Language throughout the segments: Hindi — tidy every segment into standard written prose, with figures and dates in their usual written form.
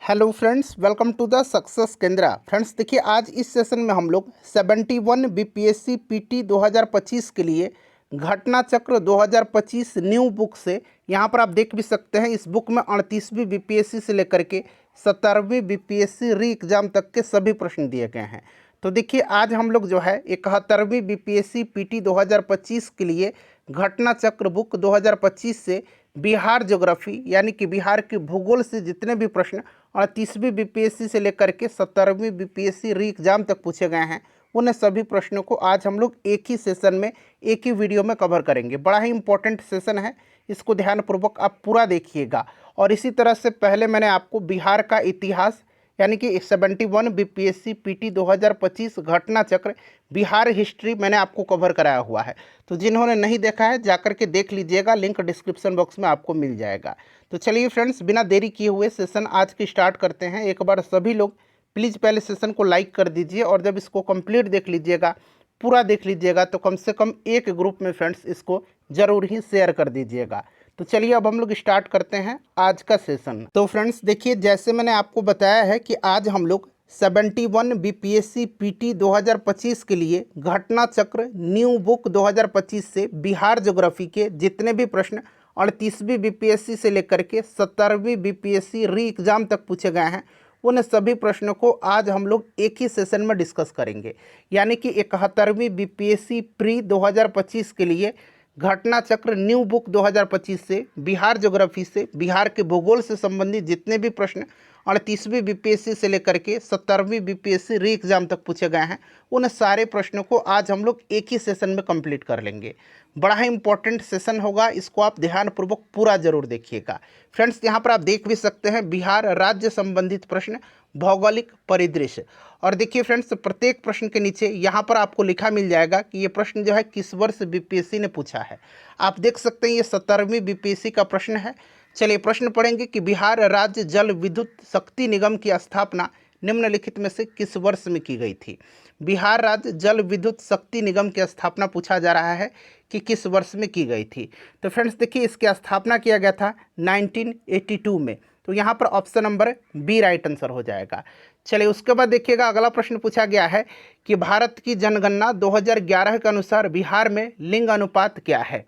Hello friends, welcome to the success Kendra. Friends देखिए, आज इस सेशन में हम लोग 71 बीपीएससी पीटी 2025 के लिए घटना चक्र 2025 न्यू बुक से, यहाँ पर आप देख भी सकते हैं, इस बुक में 38वीं बीपीएससी से लेकर के 17वीं बीपीएससी री एग्ज़ाम तक के सभी प्रश्न दिए गए हैं। तो देखिए, आज हम लोग जो है 71वीं बीपीएससी पीटी 2025 के लिए घटना चक्र बुक 2025 से बिहार ज्योग्राफी यानी कि बिहार के भूगोल से जितने भी प्रश्न 38वीं बीपीएससी से लेकर के 17वीं बीपीएससी री एग्ज़ाम तक पूछे गए हैं, उन सभी प्रश्नों को आज हम लोग एक ही सेशन में, एक ही वीडियो में कवर करेंगे। बड़ा ही इंपॉर्टेंट सेशन है, इसको ध्यानपूर्वक आप पूरा देखिएगा। और इसी तरह से पहले मैंने आपको बिहार का इतिहास यानी कि 71 बीपीएससी पीटी 2025 घटना चक्र बिहार हिस्ट्री मैंने आपको कवर कराया हुआ है। तो जिन्होंने नहीं देखा है जाकर के देख लीजिएगा, लिंक डिस्क्रिप्शन बॉक्स में आपको मिल जाएगा। तो चलिए फ्रेंड्स, बिना देरी किए हुए सेशन आज की स्टार्ट करते हैं। एक बार सभी लोग प्लीज़ पहले सेशन को लाइक कर दीजिए, और जब इसको कंप्लीट देख लीजिएगा, पूरा देख लीजिएगा, तो कम से कम एक ग्रुप में फ्रेंड्स इसको ज़रूर ही शेयर कर दीजिएगा। तो चलिए अब हम लोग स्टार्ट करते हैं आज का सेशन। तो फ्रेंड्स देखिए, जैसे मैंने आपको बताया है कि आज हम लोग 71 बीपीएससी पीटी 2025 के लिए घटना चक्र न्यू बुक 2025 से बिहार ज्योग्राफी के जितने भी प्रश्न 38वीं बीपीएससी से लेकर के 17वीं बीपीएससी री एग्ज़ाम तक पूछे गए हैं, उन सभी प्रश्नों को आज हम लोग एक ही सेशन में डिस्कस करेंगे। यानी कि 71वीं बीपीएससी प्री 2025 के लिए घटना चक्र न्यू बुक 2025 से बिहार ज्योग्राफी से, बिहार के भूगोल से संबंधित जितने भी प्रश्न 38वीं बीपीएससी से लेकर के 17वीं बीपीएससी री एग्ज़ाम तक पूछे गए हैं, उन सारे प्रश्नों को आज हम लोग एक ही सेशन में कंप्लीट कर लेंगे। बड़ा ही इंपॉर्टेंट सेशन होगा, इसको आप ध्यानपूर्वक पूरा जरूर देखिएगा। फ्रेंड्स यहाँ पर आप देख भी सकते हैं बिहार राज्य संबंधित प्रश्न, भौगोलिक परिदृश्य। और देखिए फ्रेंड्स, प्रत्येक प्रश्न के नीचे यहाँ पर आपको लिखा मिल जाएगा कि ये प्रश्न जो है किस वर्ष बीपीएससी ने पूछा है। आप देख सकते हैं ये 17वीं बीपीएससी का प्रश्न है। चलिए प्रश्न पढ़ेंगे कि बिहार राज्य जल विद्युत शक्ति निगम की स्थापना निम्नलिखित में से किस वर्ष में की गई थी। बिहार राज्य जल विद्युत शक्ति निगम की स्थापना पूछा जा रहा है कि किस वर्ष में की गई थी। तो फ्रेंड्स देखिए, इसकी स्थापना किया गया था 1982 में। तो यहाँ पर option number B right answer हो जाएगा। चलिए उसके बाद देखिएगा, अगला प्रश्न पूछा गया है कि भारत की जनगणना 2011 के अनुसार बिहार में लिंग अनुपात क्या है।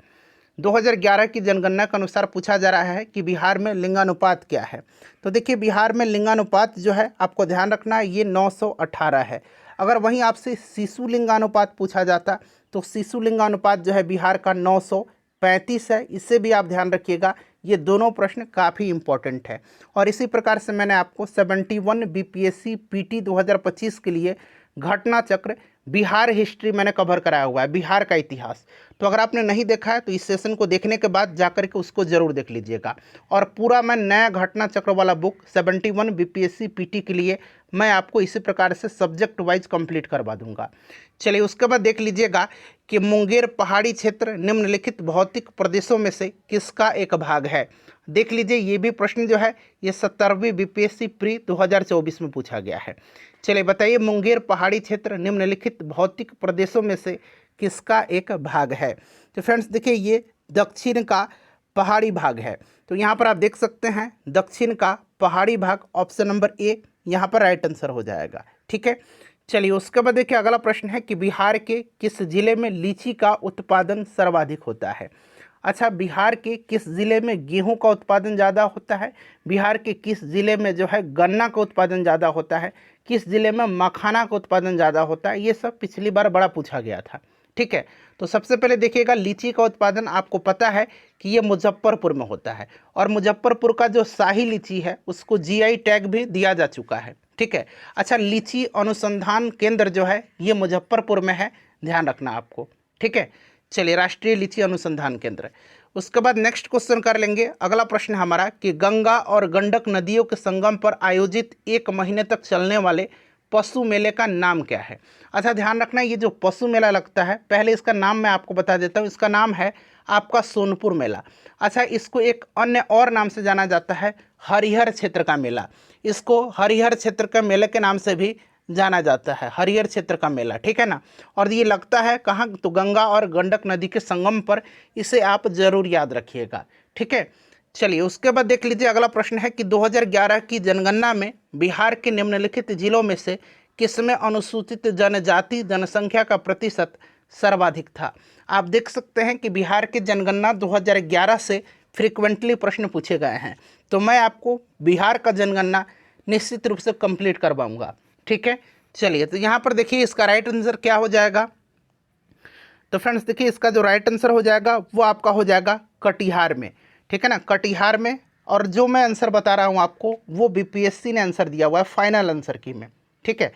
2011 की जनगणना के अनुसार पूछा जा रहा है कि बिहार में लिंगानुपात क्या है। तो देखिए, बिहार में लिंगानुपात जो है आपको ध्यान रखना है, ये 918 है। अगर वहीं आपसे शिशु लिंगानुपात पूछा जाता तो शिशु लिंगानुपात जो है बिहार का 935 है। इससे भी आप ध्यान रखिएगा, ये दोनों प्रश्न काफ़ी इंपॉर्टेंट है। और इसी प्रकार से मैंने आपको 71 बीपीएससी पीटी 2025 के लिए घटना चक्र बिहार हिस्ट्री मैंने कवर कराया हुआ है, बिहार का इतिहास। तो अगर आपने नहीं देखा है तो इस सेशन को देखने के बाद जाकर के उसको ज़रूर देख लीजिएगा। और पूरा मैं नया घटना चक्र वाला बुक 71 बीपीएससी पीटी के लिए मैं आपको इसी प्रकार से सब्जेक्ट वाइज कंप्लीट करवा दूंगा। चलिए उसके बाद देख लीजिएगा कि मुंगेर पहाड़ी क्षेत्र निम्नलिखित भौतिक प्रदेशों में से किसका एक भाग है। देख लीजिए, ये भी प्रश्न जो है ये 17वीं बीपीएससी प्री 2024 में पूछा गया है। चलिए बताइए, मुंगेर पहाड़ी क्षेत्र निम्नलिखित भौतिक प्रदेशों में से किसका एक भाग है। तो फ्रेंड्स देखिए, ये दक्षिण का पहाड़ी भाग है। तो यहाँ पर आप देख सकते हैं दक्षिण का पहाड़ी भाग, ऑप्शन नंबर ए यहाँ पर राइट आंसर हो जाएगा। ठीक है, चलिए उसके बाद देखिए अगला प्रश्न है कि बिहार के किस जिले में लीची का उत्पादन सर्वाधिक होता है। अच्छा, बिहार के किस ज़िले में गेहूं का उत्पादन ज़्यादा होता है, बिहार के किस ज़िले में जो है गन्ना का उत्पादन ज़्यादा होता है, किस ज़िले में मखाना का उत्पादन ज़्यादा होता है, ये सब पिछली बार बड़ा पूछा गया था। ठीक है, तो सबसे पहले देखिएगा, लीची का उत्पादन आपको पता है कि ये मुजफ्फरपुर में होता है, और मुजफ्फरपुर का जो शाही लीची है उसको जीआई टैग भी दिया जा चुका है। ठीक है, अच्छा, लीची अनुसंधान केंद्र जो है ये मुजफ्फरपुर में है, ध्यान रखना आपको। ठीक है, चलिए, राष्ट्रीय लीची अनुसंधान केंद्र। उसके बाद नेक्स्ट क्वेश्चन कर लेंगे। अगला प्रश्न हमारा कि गंगा और गंडक नदियों के संगम पर आयोजित 1 महीने तक चलने वाले पशु मेले का नाम क्या है। अच्छा, ध्यान रखना, ये जो पशु मेला लगता है, पहले इसका नाम मैं आपको बता देता हूँ। इसका नाम है आपका सोनपुर मेला। अच्छा, इसको एक अन्य और नाम से जाना जाता है, हरिहर क्षेत्र का मेला। इसको हरिहर क्षेत्र के मेले के नाम से भी जाना जाता है, हरिहर क्षेत्र का मेला। ठीक है ना, और ये लगता है कहाँ, तो गंगा और गंडक नदी के संगम पर। इसे आप जरूर याद रखिएगा। ठीक है, चलिए उसके बाद देख लीजिए अगला प्रश्न है कि 2011 की जनगणना में बिहार के निम्नलिखित जिलों में से किसमें अनुसूचित जनजाति जनसंख्या का प्रतिशत सर्वाधिक था। आप देख सकते हैं कि बिहार की जनगणना 2011 से फ्रीक्वेंटली प्रश्न पूछे गए हैं, तो मैं आपको बिहार का जनगणना निश्चित रूप से कंप्लीट करवाऊंगा। ठीक है, चलिए तो यहाँ पर देखिए इसका राइट आंसर क्या हो जाएगा। तो फ्रेंड्स देखिए इसका जो राइट आंसर हो जाएगा वो आपका हो जाएगा कटिहार में। ठीक है ना, कटिहार में। और जो मैं आंसर बता रहा हूँ आपको वो बीपीएससी ने आंसर दिया हुआ है फाइनल आंसर की में। ठीक है,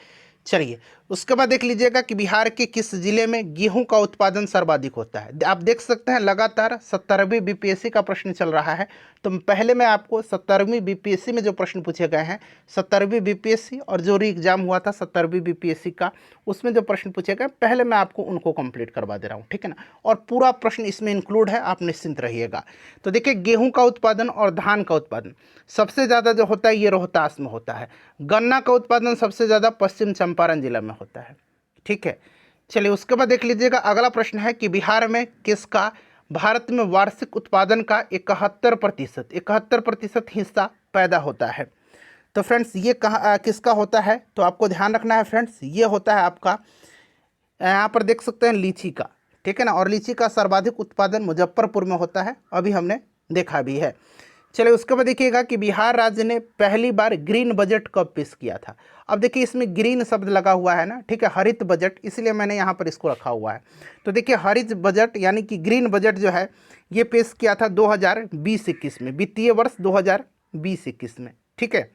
चलिए उसके बाद देख लीजिएगा कि बिहार के किस जिले में गेहूं का उत्पादन सर्वाधिक होता है। आप देख सकते हैं लगातार 17वीं बीपीएससी का प्रश्न चल रहा है, तो पहले मैं आपको 17वीं बीपीएससी में जो प्रश्न पूछे गए हैं 17वीं बीपीएससी और जो री एग्जाम हुआ था 17वीं बीपीएससी का, उसमें जो प्रश्न पूछे गए पहले मैं आपको उनको कंप्लीट करवा दे रहा हूँ। ठीक है ना, और पूरा प्रश्न इसमें इंक्लूड है, आप निश्चिंत रहिएगा। तो देखिए गेहूँ का उत्पादन और धान का उत्पादन सबसे ज़्यादा जो होता है ये रोहतास में होता है। गन्ना का उत्पादन सबसे ज़्यादा पश्चिम चंपारण जिला में होता है। ठीक है, चलिए उसके बाद देख लीजिएगा अगला प्रश्न है कि बिहार में किसका भारत में वार्षिक उत्पादन का 71% हिस्सा पैदा होता है। तो फ्रेंड्स ये किसका होता है, तो आपको ध्यान रखना है फ्रेंड्स, ये होता है आपका यहाँ पर देख सकते हैं लीची का। ठीक है ना, और लीची का सर्वाधिक उत्पादन मुजफ्फरपुर में होता है, अभी हमने देखा भी है। चलिए उसके बाद देखिएगा कि बिहार राज्य ने पहली बार ग्रीन बजट कब पेश किया था। अब देखिए इसमें ग्रीन शब्द लगा हुआ है ना, ठीक है, हरित बजट, इसलिए मैंने यहाँ पर इसको रखा हुआ है। तो देखिए हरित बजट यानी कि ग्रीन बजट जो है ये पेश किया था 2020-21 में, वित्तीय वर्ष 2020-21 में। ठीक है,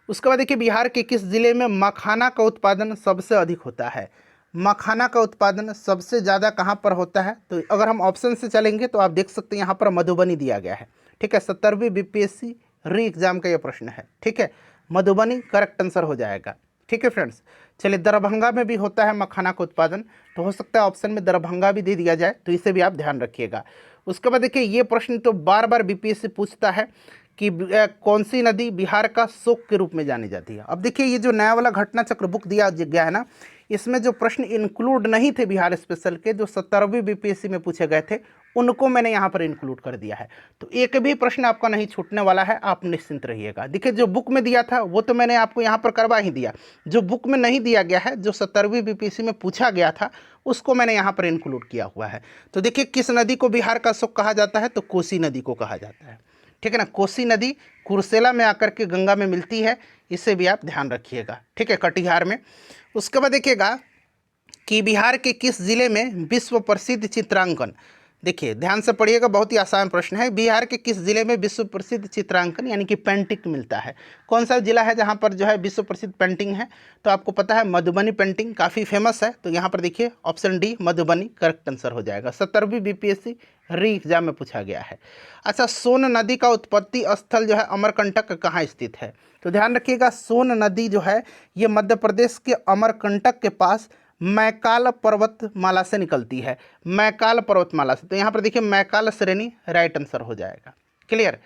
उसके बाद देखिए बिहार के किस जिले में मखाना का उत्पादन सबसे अधिक होता है। मखाना का उत्पादन सबसे ज़्यादा कहाँ पर होता है, तो अगर हम ऑप्शन से चलेंगे तो आप देख सकते हैं यहाँ पर मधुबनी दिया गया है। ठीक है, 17वीं बीपीएससी री एग्जाम का ये प्रश्न है। ठीक है, मधुबनी करेक्ट आंसर हो जाएगा। ठीक है फ्रेंड्स, चलिए दरभंगा में भी होता है मखाना का उत्पादन, तो हो सकता है ऑप्शन में दरभंगा भी दे दिया जाए, तो इसे भी आप ध्यान रखिएगा। उसके बाद देखिए ये प्रश्न तो बार बार बीपीएससी पूछता है कि कौन सी नदी बिहार का शोक के रूप में जानी जाती है। अब देखिए ये जो नया वाला घटना चक्र बुक दिया गया है ना, इसमें जो प्रश्न इंक्लूड नहीं थे बिहार स्पेशल के, जो 17वीं बीपीएससी में पूछे गए थे, उनको मैंने यहाँ पर इंक्लूड कर दिया है। तो एक भी प्रश्न आपका नहीं छूटने वाला है, आप निश्चिंत रहिएगा। देखिए जो बुक में दिया था वो तो मैंने आपको यहाँ पर करवा ही दिया, जो बुक में नहीं दिया गया है, जो 17वीं बीपीएससी में पूछा गया था, उसको मैंने यहाँ पर इंक्लूड किया हुआ है। तो देखिए किस नदी को बिहार का शोक कहा जाता है, तो कोसी नदी को कहा जाता है। ठीक है ना, कोसी नदी कुर्सेला में आकर के गंगा में मिलती है, इसे भी आप ध्यान रखिएगा। ठीक है, कटिहार में। उसके बाद देखिएगा कि बिहार के किस जिले में विश्व प्रसिद्ध चित्रांकन, देखिए ध्यान से पढ़िएगा, बहुत ही आसान प्रश्न है। बिहार के किस जिले में विश्व प्रसिद्ध चित्रांकन यानी कि पेंटिंग मिलता है। कौन सा जिला है जहाँ पर जो है विश्व प्रसिद्ध पेंटिंग है, तो आपको पता है मधुबनी पेंटिंग काफ़ी फेमस है, तो यहाँ पर देखिए option D Madhubani correct answer हो जाएगा। 17वीं बीपीएससी री एग्जाम में पूछा गया है। अच्छा, सोन नदी का उत्पत्ति स्थल जो है अमरकंटक कहाँ स्थित है, तो ध्यान रखिएगा सोन नदी जो है ये मध्य प्रदेश के अमरकंटक के पास मैकाल पर्वतमाला से निकलती है, मैकाल पर्वतमाला से। तो यहाँ पर देखिए मैकाल श्रेणी राइट आंसर हो जाएगा। क्लियर,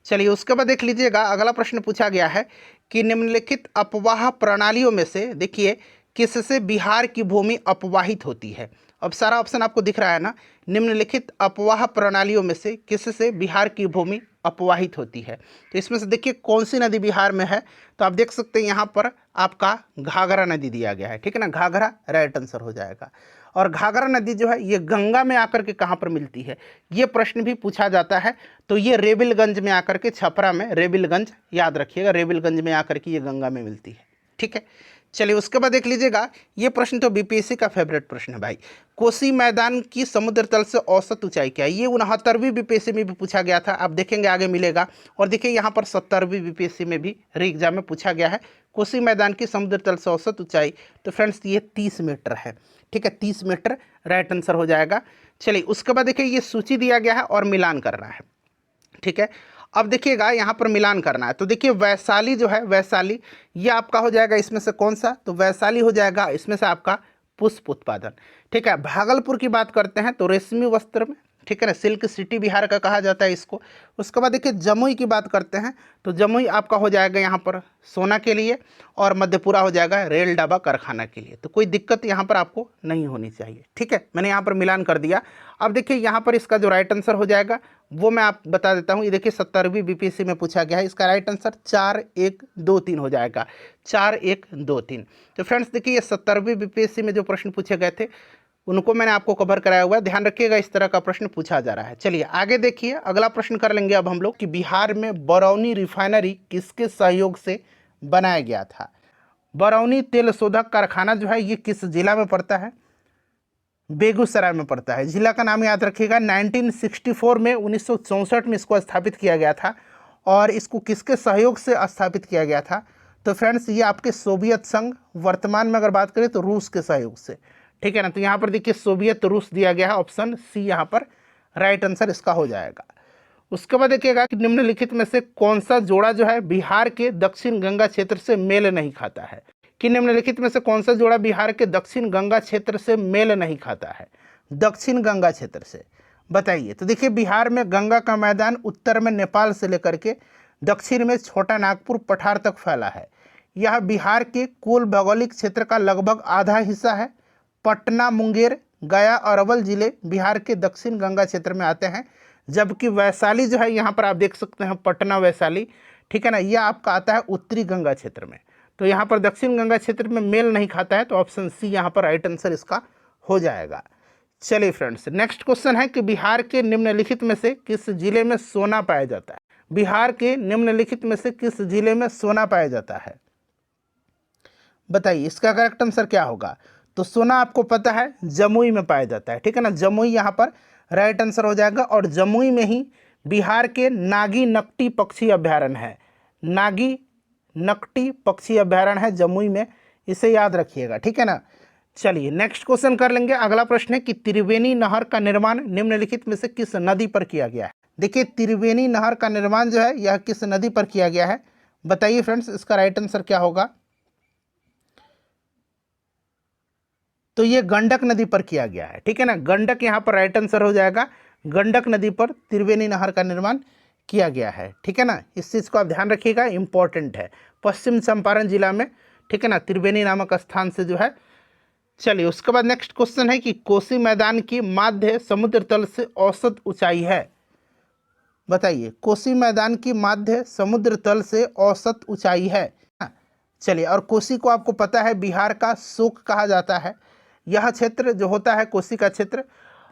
चलिए उसके बाद देख लीजिएगा अगला प्रश्न पूछा गया है कि निम्नलिखित अपवाह प्रणालियों में से देखिए किससे बिहार की भूमि अपवाहित होती है। अब सारा ऑप्शन आपको दिख रहा है ना, निम्नलिखित अपवाह प्रणालियों में से किससे बिहार की भूमि अपवाहित होती है। तो इसमें से देखिए कौन सी नदी बिहार में है, तो आप देख सकते हैं यहाँ पर आपका घाघरा नदी दिया गया है। ठीक है ना, घाघरा राइट आंसर हो जाएगा। और घाघरा नदी जो है ये गंगा में आकर के कहाँ पर मिलती है, ये प्रश्न भी पूछा जाता है। तो ये रेबिलगंज में आकर के, छपरा में रेबिलगंज, याद रखिएगा रेबिलगंज में आकर के ये गंगा में मिलती है। ठीक है, चलिए उसके बाद देख लीजिएगा ये प्रश्न तो बीपीएससी का फेवरेट प्रश्न है भाई। कोसी मैदान की समुद्र तल से औसत ऊंचाई क्या है, ये 69वीं बीपीएससी में भी पूछा गया था, आप देखेंगे आगे मिलेगा। और देखिए यहाँ पर 70वीं बीपीएससी में भी री एग्जाम में पूछा गया है कोसी मैदान की समुद्र तल से औसत ऊंचाई, तो फ्रेंड्स ये 30 मीटर है। ठीक है, 30 मीटर राइट आंसर हो जाएगा। चलिए उसके बाद देखिए ये सूची दिया गया है और मिलान करना है। ठीक है, अब देखिएगा यहाँ पर मिलान करना है, तो देखिए वैशाली जो है, वैशाली ये आपका हो जाएगा इसमें से कौन सा, तो वैशाली हो जाएगा इसमें से आपका पुष्प उत्पादन। ठीक है, भागलपुर की बात करते हैं तो रेशमी वस्त्र में ठीक है ना, सिल्क सिटी बिहार का कहा जाता है इसको। उसके बाद देखिए जमुई की बात करते हैं तो जमुई आपका हो जाएगा यहाँ पर सोना के लिए, और मधेपुरा हो जाएगा रेल डाबा कारखाना के लिए। तो कोई दिक्कत यहाँ पर आपको नहीं होनी चाहिए, ठीक है, मैंने यहाँ पर मिलान कर दिया। अब देखिए यहाँ पर इसका जो राइट आंसर हो जाएगा वो मैं आप बता देता हूँ। ये देखिए 70वीं बीपीएससी में पूछा गया है, इसका राइट आंसर 4123 हो जाएगा, 4123। तो फ्रेंड्स देखिए ये 70वीं बीपीएससी में जो प्रश्न पूछे गए थे उनको मैंने आपको कवर कराया हुआ है, ध्यान रखिएगा इस तरह का प्रश्न पूछा जा रहा है। चलिए आगे देखिए, अगला प्रश्न कर लेंगे अब हम लोग कि बिहार में बरौनी रिफाइनरी किसके सहयोग से बनाया गया था। बरौनी तेल शोधक कारखाना जो है ये किस जिला में पड़ता है, बेगूसराय में पड़ता है। जिला का नाम याद रखिएगा, 1964 में 1964 में इसको स्थापित किया गया था, और इसको किसके सहयोग से स्थापित किया गया था, तो फ्रेंड्स ये आपके सोवियत संघ, वर्तमान में अगर बात करें तो रूस के सहयोग से, ठीक है ना। तो यहाँ पर देखिए सोवियत रूस दिया गया है, ऑप्शन सी यहाँ पर राइट आंसर इसका हो जाएगा। उसके बाद देखिएगा कि निम्नलिखित में से कौन सा जोड़ा जो है बिहार के दक्षिण गंगा क्षेत्र से मेल नहीं खाता है, कि निम्नलिखित में से कौन सा जोड़ा बिहार के दक्षिण गंगा क्षेत्र से मेल नहीं खाता है, दक्षिण गंगा क्षेत्र से, बताइए। तो देखिए बिहार में गंगा का मैदान उत्तर में नेपाल से लेकर के दक्षिण में छोटा नागपुर पठार तक फैला है। यह बिहार के कुल भौगोलिक क्षेत्र का लगभग आधा हिस्सा है। पटना, मुंगेर, गया और अरवल जिले बिहार के दक्षिण गंगा क्षेत्र में आते हैं, जबकि वैशाली जो है यहाँ पर आप देख सकते हैं पटना वैशाली, ठीक है ना, यह आपका आता है उत्तरी गंगा क्षेत्र में। तो यहाँ पर दक्षिण गंगा क्षेत्र में मेल नहीं खाता है, तो ऑप्शन सी यहाँ पर राइट आंसर इसका हो जाएगा। चलिए फ्रेंड्स नेक्स्ट क्वेश्चन है कि बिहार के निम्नलिखित में से किस जिले में सोना पाया जाता है। बिहार के निम्नलिखित में से किस जिले में सोना पाया जाता है, बताइए इसका करेक्ट आंसर क्या होगा। तो सोना आपको पता है जमुई में पाया जाता है, ठीक है ना, जमुई यहाँ पर राइट आंसर हो जाएगा। और जमुई में ही बिहार के नागी नकटी पक्षी अभ्यारण्य है, नागी नकटी पक्षी अभ्यारण्य है जमुई में, इसे याद रखिएगा, ठीक है ना। चलिए नेक्स्ट क्वेश्चन कर लेंगे। अगला प्रश्न है कि त्रिवेणी नहर का निर्माण निम्नलिखित में से किस नदी पर किया गया है। देखिए त्रिवेणी नहर का निर्माण जो है यह किस नदी पर किया गया है, बताइए फ्रेंड्स इसका राइट आंसर क्या होगा। तो ये गंडक नदी पर किया गया है, ठीक है ना, गंडक यहाँ पर राइट आंसर हो जाएगा। गंडक नदी पर त्रिवेणी नहर का निर्माण किया गया है, ठीक है ना, इस चीज़ को आप ध्यान रखिएगा, इंपॉर्टेंट है, पश्चिम चंपारण जिला में, ठीक है ना, त्रिवेणी नामक स्थान से जो है। चलिए उसके बाद नेक्स्ट क्वेश्चन है कि कोसी मैदान की माध्य समुद्र तल से औसत ऊंचाई है, बताइए कोसी मैदान की माध्य समुद्र तल से औसत ऊंचाई है। चलिए, और कोसी को आपको पता है बिहार का शोक कहा जाता है। यह क्षेत्र जो होता है कोसी का क्षेत्र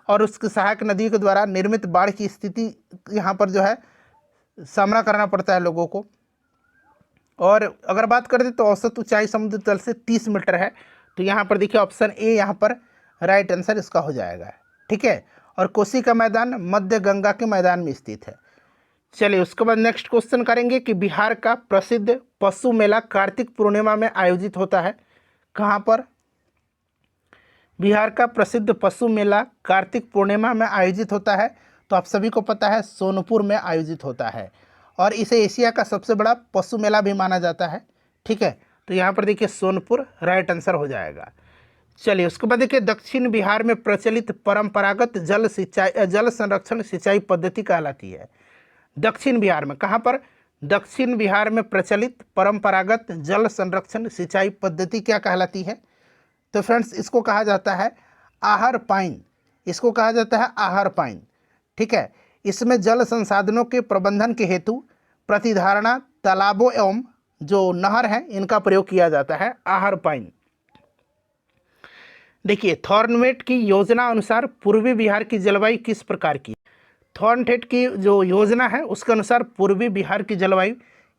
और उसकी सहायक नदियों के द्वारा निर्मित बाढ़ की स्थिति यहाँ पर जो है सामना करना पड़ता है लोगों को। और अगर बात करते तो औसत ऊंचाई समुद्र तल से 30 मीटर है, तो यहाँ पर देखिए ऑप्शन ए यहाँ पर राइट आंसर इसका हो जाएगा, ठीक है। और कोसी का मैदान मध्य गंगा के मैदान में स्थित है। चलिए उसके बाद नेक्स्ट क्वेश्चन करेंगे कि बिहार का प्रसिद्ध पशु मेला कार्तिक पूर्णिमा में आयोजित होता है, कहाँ पर। बिहार का प्रसिद्ध पशु मेला कार्तिक पूर्णिमा में आयोजित होता है, तो आप सभी को पता है सोनपुर में आयोजित होता है, और इसे एशिया का सबसे बड़ा पशु मेला भी माना जाता है, ठीक है। तो यहाँ पर देखिए सोनपुर राइट आंसर हो जाएगा। चलिए उसके बाद देखिए दक्षिण बिहार में प्रचलित परंपरागत जल संरक्षण सिंचाई पद्धति कहलाती है। दक्षिण बिहार में कहाँ पर, दक्षिण बिहार में प्रचलित परंपरागत जल संरक्षण सिंचाई पद्धति क्या कहलाती है, तो फ्रेंड्स इसको कहा जाता है आहर पाइन, इसको कहा जाता है आहर पाइन, ठीक है। इसमें जल संसाधनों के प्रबंधन के हेतु प्रतिधारणा तालाबों एवं जो नहर है इनका प्रयोग किया जाता है, आहर पाइन। देखिए थॉर्नवेट की योजना अनुसार पूर्वी बिहार की जलवायु किस प्रकार की, थॉर्नवेट की जो योजना है उसके अनुसार पूर्वी बिहार की जलवायु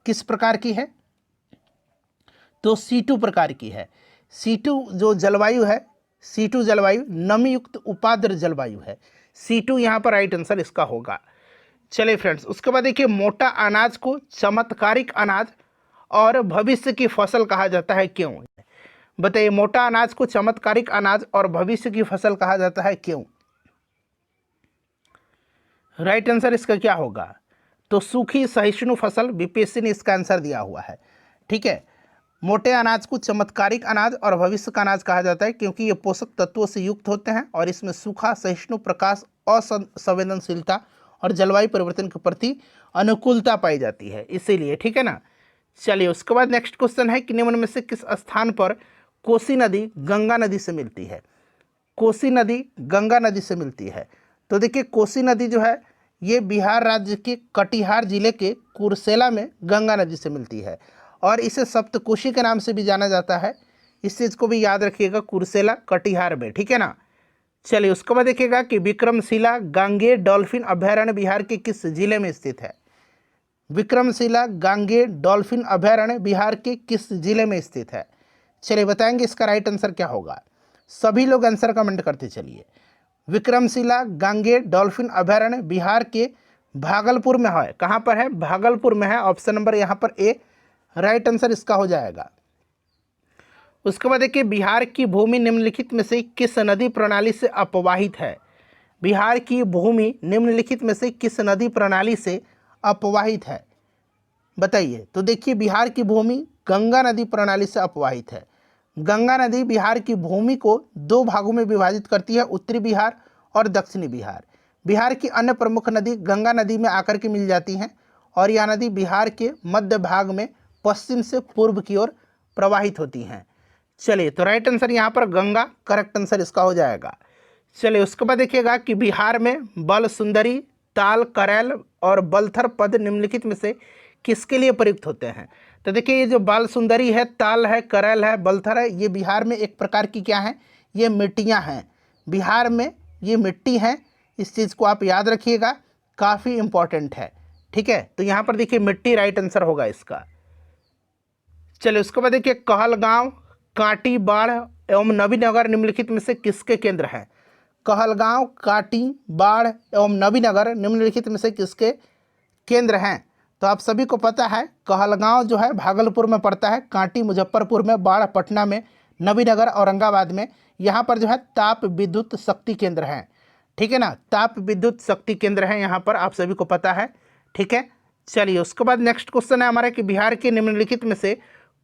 किस प्रकार की है, तो C2 प्रकार की है। C2 जो जलवायु है, C2 जलवायु नमी युक्त उपाद्र जलवायु है, C2 यहाँ पर राइट आंसर इसका होगा। चलिए फ्रेंड्स उसके बाद देखिए मोटा अनाज को चमत्कारिक अनाज और भविष्य की फसल कहा जाता है, क्यों, बताइए मोटा अनाज को चमत्कारिक अनाज और भविष्य की फसल कहा जाता है क्यों, राइट आंसर इसका क्या होगा, तो सूखी सहिष्णु फसल, बीपीएससी ने इसका आंसर दिया हुआ है, ठीक है। मोटे अनाज को चमत्कारिक अनाज और भविष्य का अनाज कहा जाता है क्योंकि ये पोषक तत्वों से युक्त होते हैं और इसमें सूखा, सहिष्णु, प्रकाश असंवेदनशीलता और जलवायु परिवर्तन के प्रति अनुकूलता पाई जाती है, इसीलिए। ठीक है ना। चलिए उसके बाद नेक्स्ट क्वेश्चन है कि निम्न में से किस स्थान पर कोसी नदी गंगा नदी से मिलती है। कोसी नदी गंगा नदी से मिलती है। तो देखिए कोसी नदी जो है ये बिहार राज्य के कटिहार जिले के कुर्सेला में गंगा नदी से मिलती है और इसे सप्तकोशी के नाम से भी जाना जाता है। इस चीज़ को भी याद रखिएगा, कुर्सेला कटिहार में। ठीक है ना। चलिए उसके बाद देखिएगा कि विक्रमशिला गांगेय डॉल्फिन अभयारण्य बिहार के किस जिले में स्थित है। विक्रमशिला गांगेय डॉल्फिन अभयारण्य बिहार के किस जिले में स्थित है। चलिए बताएंगे इसका राइट आंसर क्या होगा। सभी लोग आंसर कमेंट करते चलिए। विक्रमशिला गांगेय डॉल्फिन अभयारण्य बिहार के भागलपुर में है। कहाँ पर है? भागलपुर में है। ऑप्शन नंबर यहाँ पर ए राइट आंसर इसका हो जाएगा। उसके बाद देखिए बिहार की भूमि निम्नलिखित में से किस नदी प्रणाली से अपवाहित है। बिहार की भूमि निम्नलिखित में से किस नदी प्रणाली से अपवाहित है, बताइए। तो देखिए बिहार की भूमि गंगा नदी प्रणाली से अपवाहित है। गंगा नदी बिहार की भूमि को दो भागों में विभाजित करती है, उत्तरी बिहार और दक्षिणी बिहार। बिहार की अन्य प्रमुख नदी गंगा नदी में आकर के मिल जाती हैं और यह नदी बिहार के मध्य भाग में पश्चिम से पूर्व की ओर प्रवाहित होती हैं। चलिए तो राइट आंसर यहाँ पर गंगा करेक्ट आंसर इसका हो जाएगा। चलिए उसके बाद देखिएगा कि बिहार में बल सुंदरी, ताल, करैल और बलथर पद निम्नलिखित में से किसके लिए प्रयुक्त होते हैं। तो देखिए ये जो बाल सुंदरी है, ताल है, करैल है, बलथर है, ये बिहार में एक प्रकार की क्या है, ये मिट्टियाँ हैं। बिहार में ये मिट्टी हैं, इस चीज़ को आप याद रखिएगा, काफ़ी इम्पॉर्टेंट है। ठीक है। तो यहाँ पर देखिए मिट्टी राइट आंसर होगा इसका। चलिए उसके बाद देखिए कहलगांव, कांटी, बाढ़ एवं नवीनगर निम्नलिखित में से किसके केंद्र हैं। कहलगांव, कांटी, बाढ़ एवं नवीनगर निम्नलिखित में से किसके केंद्र हैं। तो आप सभी को पता है कहलगांव जो है भागलपुर में पड़ता है, कांटी मुजफ्फरपुर में, बाढ़ पटना में, नवीनगर औरंगाबाद में। यहाँ पर जो है ताप विद्युत शक्ति केंद्र हैं। ठीक है ना, ताप विद्युत शक्ति केंद्र हैं यहाँ पर, आप सभी को पता है। ठीक है। चलिए उसके बाद नेक्स्ट क्वेश्चन है हमारा कि बिहार के निम्नलिखित में से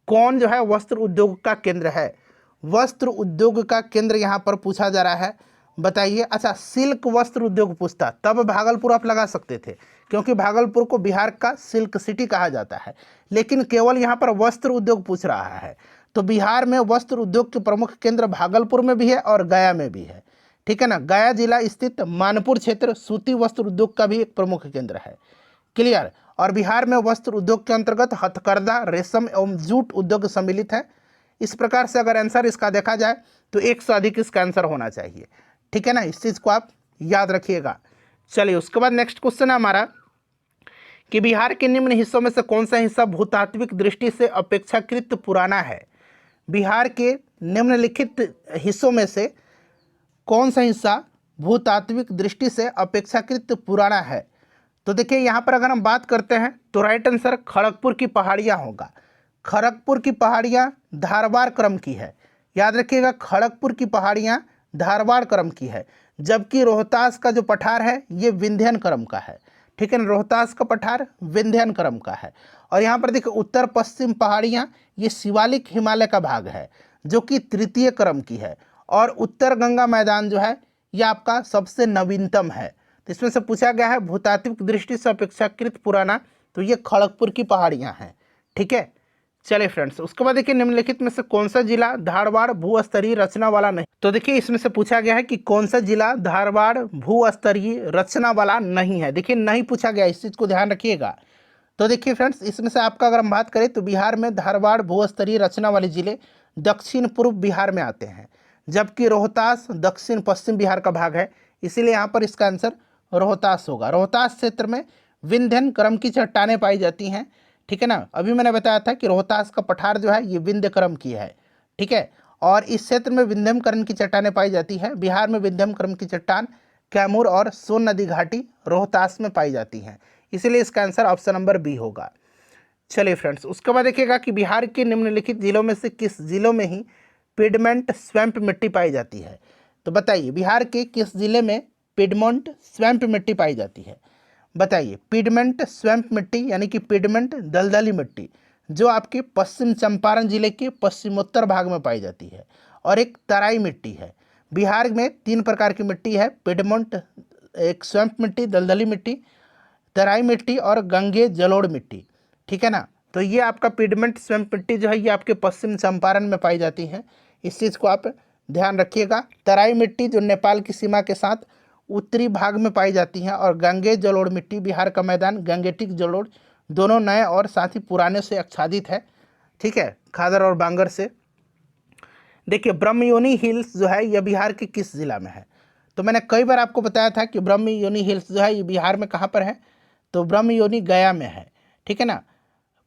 कौन जो है वस्त्र उद्योग का केंद्र है। वस्त्र उद्योग का केंद्र यहाँ पर पूछा जा रहा है, बताइए। अच्छा सिल्क वस्त्र उद्योग पूछता तब भागलपुर आप लगा सकते थे, क्योंकि भागलपुर को बिहार का सिल्क सिटी कहा जाता है, लेकिन केवल यहाँ पर वस्त्र उद्योग पूछ रहा है। तो बिहार में वस्त्र उद्योग के प्रमुख केंद्र भागलपुर में भी है और गया में भी है। ठीक है ना। गया जिला स्थित मानपुर क्षेत्र सूती वस्त्र उद्योग का भी एक प्रमुख केंद्र है। क्लियर। और बिहार में वस्त्र उद्योग के अंतर्गत हथकरघा, रेशम एवं जूट उद्योग सम्मिलित है। इस प्रकार से अगर आंसर इसका देखा जाए तो 100 से अधिक इसका आंसर होना चाहिए। ठीक है ना, इस चीज़ को आप याद रखिएगा। चलिए उसके बाद नेक्स्ट क्वेश्चन है हमारा कि बिहार के निम्न हिस्सों में से कौन सा हिस्सा भूतात्विक दृष्टि से अपेक्षाकृत पुराना है। बिहार के निम्नलिखित हिस्सों में से कौन सा हिस्सा भूतात्विक दृष्टि से अपेक्षाकृत पुराना है। तो देखिए यहाँ पर अगर हम बात करते हैं तो राइट आंसर खड़गपुर की पहाड़ियाँ होगा। खड़गपुर की पहाड़ियाँ धारवाड़ क्रम की है, याद रखिएगा। खड़गपुर की पहाड़ियाँ धारवाड़ क्रम की है, जबकि रोहतास का जो पठार है ये विंध्यन क्रम का है। ठीक है ना, रोहतास का पठार विंध्यन क्रम का है। और यहाँ पर देखिए उत्तर पश्चिम पहाड़ियाँ ये शिवालिक हिमालय का भाग है जो कि तृतीय क्रम की है। और उत्तर गंगा मैदान जो है ये आपका सबसे नवीनतम है। तो इसमें से पूछा गया है भूतात्विक दृष्टि से अपेक्षाकृत पुराना, तो ये खड़गपुर की पहाड़ियाँ हैं। ठीक है। चलिए फ्रेंड्स उसके बाद देखिए निम्नलिखित में से कौन सा जिला धारवाड़ भूस्तरीय रचना वाला नहीं। तो देखिए इसमें से पूछा गया है कि कौन सा जिला धारवाड़ भूस्तरीय रचना वाला नहीं है। देखिए नहीं पूछा गया, इस चीज़ को ध्यान रखिएगा। तो देखिए फ्रेंड्स इसमें से आपका अगर हम बात करें तो बिहार में धारवाड़ भूस्तरीय रचना वाले जिले दक्षिण पूर्व बिहार में आते हैं, जबकि रोहतास दक्षिण पश्चिम बिहार का भाग है, इसीलिए यहाँ पर इसका आंसर रोहतास होगा। रोहतास क्षेत्र में विंध्यन क्रम की चट्टानें पाई जाती हैं। ठीक है ना, अभी मैंने बताया था कि रोहतास का पठार जो है ये विंध्य क्रम की है। ठीक है। और इस क्षेत्र में विंध्यम क्रम की चट्टानें पाई जाती है। बिहार में विंध्यम क्रम की चट्टान कैमूर और सोन नदी घाटी रोहतास में पाई जाती हैं, इसलिए इसका आंसर ऑप्शन नंबर बी होगा। चलिए फ्रेंड्स उसके बाद देखिएगा कि बिहार के निम्नलिखित जिलों में से किस जिलों में ही पिडमेंट स्वैम्प मिट्टी पाई जाती है। तो बताइए बिहार के किस जिले में पिडमेंट स्वैम्प मिट्टी पाई जाती है। बताइए पिडमेंट स्वैम्प मिट्टी यानी कि पिडमेंट दलदली मिट्टी जो आपके पश्चिम चंपारण जिले के पश्चिमोत्तर भाग में पाई जाती है, और एक तराई मिट्टी है। बिहार में 3 प्रकार की मिट्टी है, पिडमेंट एक स्वैम्प मिट्टी, दलदली मिट्टी, तराई मिट्टी और गंगे जलोढ़ मिट्टी, ठीक है ना। तो ये आपका पिडमेंट स्वैम्प मिट्टी जो है ये आपके पश्चिम चंपारण में पाई जाती है, इस चीज़ को आप ध्यान रखिएगा। तराई मिट्टी जो नेपाल की सीमा के साथ उत्तरी भाग में पाई जाती है, और गंगे जलोढ़ मिट्टी बिहार का मैदान गंगेटिक जलोढ़ दोनों नए और साथ ही पुराने से आच्छादित है, ठीक है, खादर और बांगर से। देखिए ब्रह्मयोनी हिल्स जो है यह बिहार के किस जिला में है? तो मैंने कई बार आपको बताया था कि ब्रह्मयोनी हिल्स जो है ये बिहार में कहाँ पर है, तो ब्रह्मयोनी गया में है, ठीक है ना।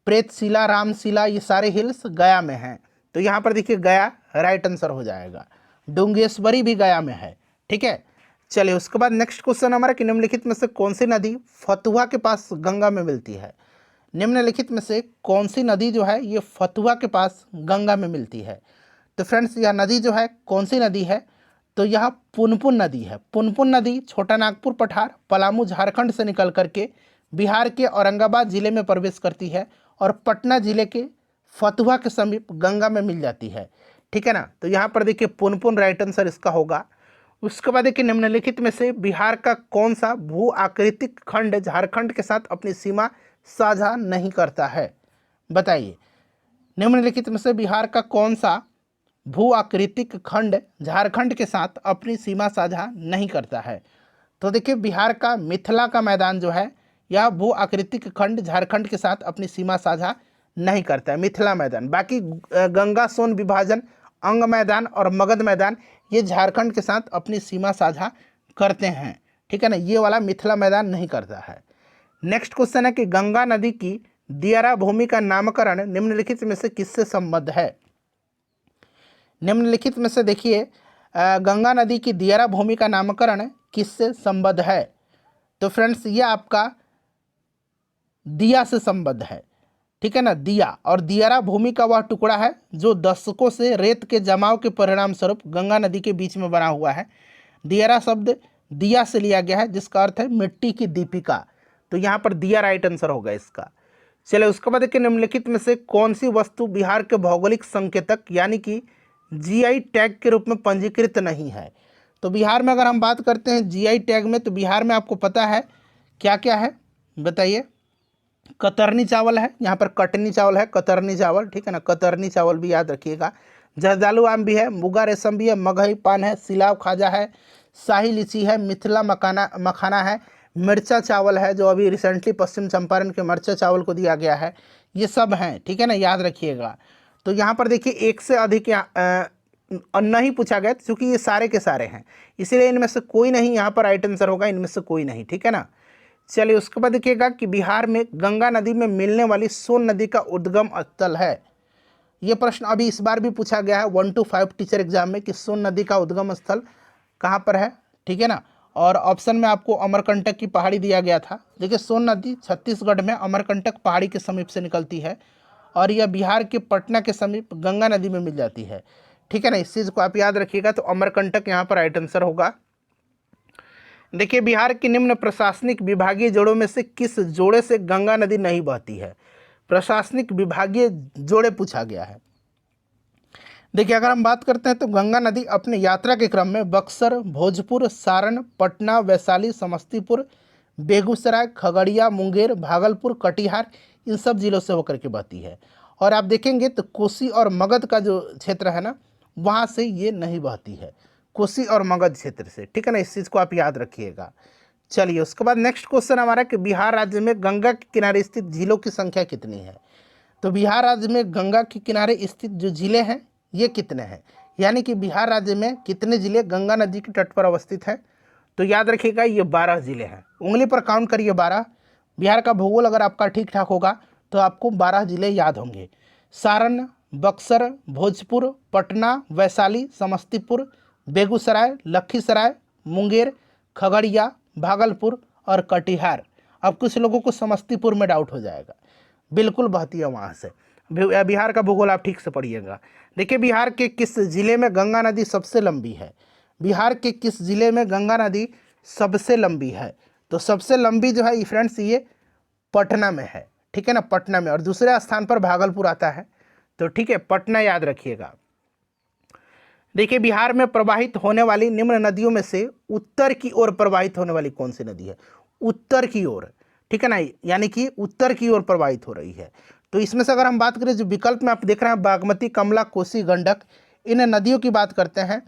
प्रेतशिला, रामशिला, ये सारे हिल्स गया में हैं। तो यहाँ पर देखिए गया राइट आंसर हो जाएगा। डुंगेश्वरी भी गया में है, ठीक है। चलिए उसके बाद नेक्स्ट क्वेश्चन हमारा कि निम्नलिखित में से कौन सी नदी फतुहा के पास गंगा में मिलती है? निम्नलिखित में से कौन सी नदी जो है ये फतुहा के पास गंगा में मिलती है? तो फ्रेंड्स यह नदी जो है कौन सी नदी है? तो यह पुनपुन नदी है। पुनपुन नदी छोटा नागपुर पठार पलामू झारखंड से निकल करके बिहार के औरंगाबाद जिले में प्रवेश करती है और पटना जिले के फतुहा के समीप गंगा में मिल जाती है, ठीक है ना। तो यहाँ पर देखिए पुनपुन राइट आंसर इसका होगा। उसके बाद देखिए निम्नलिखित में से बिहार का कौन सा भू आकृतिक खंड झारखंड के साथ अपनी सीमा साझा नहीं करता है? बताइए, निम्नलिखित में से बिहार का कौन सा भू आकृतिक खंड झारखंड के साथ अपनी सीमा साझा नहीं करता है? तो देखिए बिहार का मिथिला का मैदान जो है यह भू आकृतिक खंड झारखंड के साथ अपनी सीमा साझा नहीं करता है, मिथिला मैदान। बाकी गंगा सोन विभाजन, अंग मैदान और मगध मैदान ये झारखंड के साथ अपनी सीमा साझा करते हैं, ठीक है ना। ये वाला मिथिला मैदान नहीं करता है। नेक्स्ट क्वेश्चन है कि गंगा नदी की दियारा भूमि का नामकरण निम्नलिखित में से किससे संबद्ध है? निम्नलिखित में से देखिए गंगा नदी की दियारा भूमि का नामकरण किससे संबद्ध है? तो फ्रेंड्स ये आपका दिया से संबद्ध है, ठीक है ना। दिया और दियारा भूमि का वह टुकड़ा है जो दशकों से रेत के जमाव के परिणाम स्वरूप गंगा नदी के बीच में बना हुआ है। दियारा शब्द दिया से लिया गया है जिसका अर्थ है मिट्टी की दीपिका। तो यहाँ पर दिया राइट आंसर होगा इसका। चलिए उसके बाद देखिए निम्नलिखित में से कौन सी वस्तु बिहार के भौगोलिक संकेतक यानी कि जीआई टैग के रूप में पंजीकृत नहीं है? तो बिहार में अगर हम बात करते हैं जीआई टैग में, तो बिहार में आपको पता है क्या क्या है, बताइए। कतरनी चावल है, यहाँ पर कटनी चावल है, कतरनी चावल, ठीक है ना, कतरनी चावल भी याद रखिएगा। जर्दालू आम भी है, मुगा रेशम भी है, मगही पान है, सिलाव खाजा है, शाही लीची है, मिथिला मखाना है, मिर्चा चावल है जो अभी रिसेंटली पश्चिम चंपारण के मिर्चा चावल को दिया गया है, ये सब हैं, ठीक है ना, याद रखिएगा। तो यहाँ पर देखिए एक से अधिक नहीं पूछा गया क्योंकि ये सारे के सारे हैं, इसीलिए इनमें से कोई नहीं यहाँ पर राइट आंसर होगा, इनमें से कोई नहीं, ठीक है ना। चलिए उसके बाद देखिएगा कि बिहार में गंगा नदी में मिलने वाली सोन नदी का उद्गम स्थल है। ये प्रश्न अभी इस बार भी पूछा गया है 1 to 5 टीचर एग्जाम में कि सोन नदी का उद्गम स्थल कहाँ पर है, ठीक है ना। और ऑप्शन में आपको अमरकंटक की पहाड़ी दिया गया था। देखिए सोन नदी छत्तीसगढ़ में अमरकंटक पहाड़ी के समीप से निकलती है और यह बिहार के पटना के समीप गंगा नदी में मिल जाती है, ठीक है ना। इस चीज़ को आप याद रखिएगा। तो अमरकंटक यहाँ पर राइट आंसर होगा। देखिए बिहार के निम्न प्रशासनिक विभागीय जोड़ों में से किस जोड़े से गंगा नदी नहीं बहती है? प्रशासनिक विभागीय जोड़े पूछा गया है। देखिए अगर हम बात करते हैं तो गंगा नदी अपने यात्रा के क्रम में बक्सर, भोजपुर, सारण, पटना, वैशाली, समस्तीपुर, बेगूसराय, खगड़िया, मुंगेर, भागलपुर, कटिहार इन सब जिलों से होकर के बहती है। और आप देखेंगे तो कोसी और मगध का जो क्षेत्र है ना वहाँ से ये नहीं बहती है, कोसी और मगध क्षेत्र से, ठीक है ना। इस चीज़ को आप याद रखिएगा। चलिए उसके बाद नेक्स्ट क्वेश्चन हमारा कि बिहार राज्य में गंगा के किनारे स्थित झीलों की संख्या कितनी है? तो बिहार राज्य में गंगा के किनारे स्थित जो जिले हैं ये कितने हैं, यानी कि बिहार राज्य में कितने जिले गंगा नदी के तट पर अवस्थित हैं? तो याद रखिएगा ये 12 जिले हैं। उंगली पर काउंट करिए 12। बिहार का भूगोल अगर आपका ठीक ठाक होगा तो आपको 12 जिले याद होंगे। सारण, बक्सर, भोजपुर, पटना, वैशाली, समस्तीपुर, बेगूसराय, लखीसराय, मुंगेर, खगड़िया, भागलपुर और कटिहार। अब कुछ लोगों को समस्तीपुर में डाउट हो जाएगा, बिल्कुल बहती है वहाँ से। बिहार का भूगोल आप ठीक से पढ़िएगा। देखिए बिहार के किस जिले में गंगा नदी सबसे लंबी है? बिहार के किस जिले में गंगा नदी सबसे लंबी है? तो सबसे लंबी जो है फ्रेंड्स ये पटना में है, ठीक है ना, पटना में। और दूसरे स्थान पर भागलपुर आता है। तो ठीक है, पटना याद रखिएगा। देखिए बिहार में प्रवाहित होने वाली निम्न नदियों में से उत्तर की ओर प्रवाहित होने वाली कौन सी नदी है? उत्तर की ओर, ठीक है ना, यानी कि उत्तर की ओर प्रवाहित हो रही है। तो इसमें से अगर हम बात करें, जो विकल्प में आप देख रहे हैं बागमती, कमला, कोसी, गंडक, इन नदियों की बात करते हैं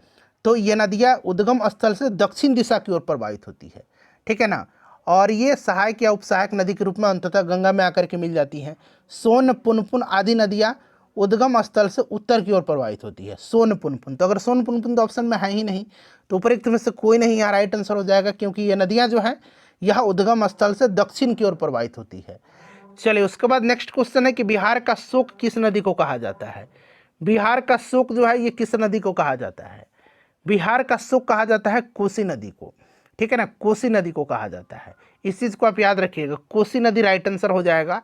तो ये नदियाँ उद्गम स्थल से दक्षिण दिशा की ओर प्रवाहित होती है, ठीक है ना। और ये सहायक या उपसहायक नदी के रूप में अंततः गंगा में आकर के मिल जाती हैं। सोन, पुनपुन आदि नदियाँ उद्गम स्थल से उत्तर की ओर प्रवाहित होती है। सोन, पुनपुन, तो अगर सोन, पुनपुन तो ऑप्शन में है ही नहीं, तो उपरोक्त में से कोई नहीं यहाँ राइट आंसर हो जाएगा, क्योंकि ये नदियाँ जो हैं यह उद्गम स्थल से दक्षिण की ओर प्रवाहित होती है। चलिए उसके बाद नेक्स्ट क्वेश्चन है कि बिहार का शोक किस नदी को कहा जाता है? बिहार का शोक जो है ये किस नदी को कहा जाता है? बिहार का शोक कहा जाता है कोसी नदी को, ठीक है ना, कोसी नदी को कहा जाता है। इस चीज़ को आप याद रखिएगा, कोसी नदी राइट आंसर हो जाएगा।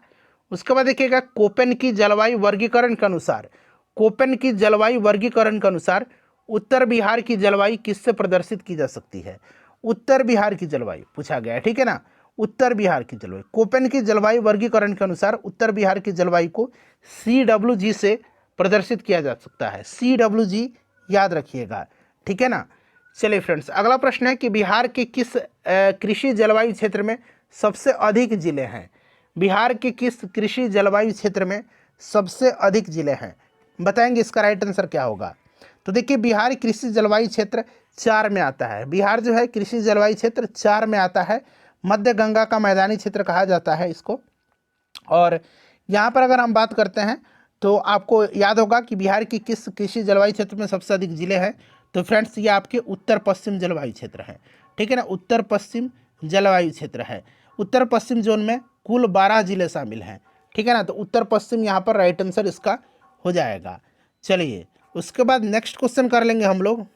उसके बाद देखिएगा कोपेन की जलवायु वर्गीकरण के अनुसार, कोपेन की जलवायु वर्गीकरण के अनुसार उत्तर बिहार की जलवायु किससे प्रदर्शित की जा सकती है? उत्तर बिहार की जलवायु पूछा गया है, ठीक है ना, उत्तर बिहार की जलवायु। कोपेन की जलवायु वर्गीकरण के अनुसार उत्तर बिहार की जलवायु को CWG से प्रदर्शित किया जा सकता है। CWG याद रखिएगा, ठीक है ना। चलिए फ्रेंड्स, अगला प्रश्न है कि बिहार के किस कृषि जलवायु क्षेत्र में सबसे अधिक जिले हैं? बिहार के किस कृषि जलवायु क्षेत्र में सबसे अधिक जिले हैं? बताएंगे इसका राइट आंसर क्या होगा? तो देखिए बिहार कृषि जलवायु क्षेत्र 4 में आता है। बिहार जो है कृषि जलवायु क्षेत्र 4 में आता है। मध्य गंगा का मैदानी क्षेत्र कहा जाता है इसको। और यहाँ पर अगर हम बात करते हैं तो आपको याद होगा कि बिहार की किस कृषि जलवायु क्षेत्र में सबसे अधिक जिले हैं? तो फ्रेंड्स ये आपके उत्तर पश्चिम जलवायु क्षेत्र है, ठीक है ना, उत्तर पश्चिम जलवायु क्षेत्र है। उत्तर पश्चिम जोन में कुल 12 जिले शामिल हैं, ठीक है ना, तो उत्तर पश्चिम यहाँ पर राइट आंसर इसका हो जाएगा। चलिए उसके बाद नेक्स्ट क्वेश्चन कर लेंगे हम लोग।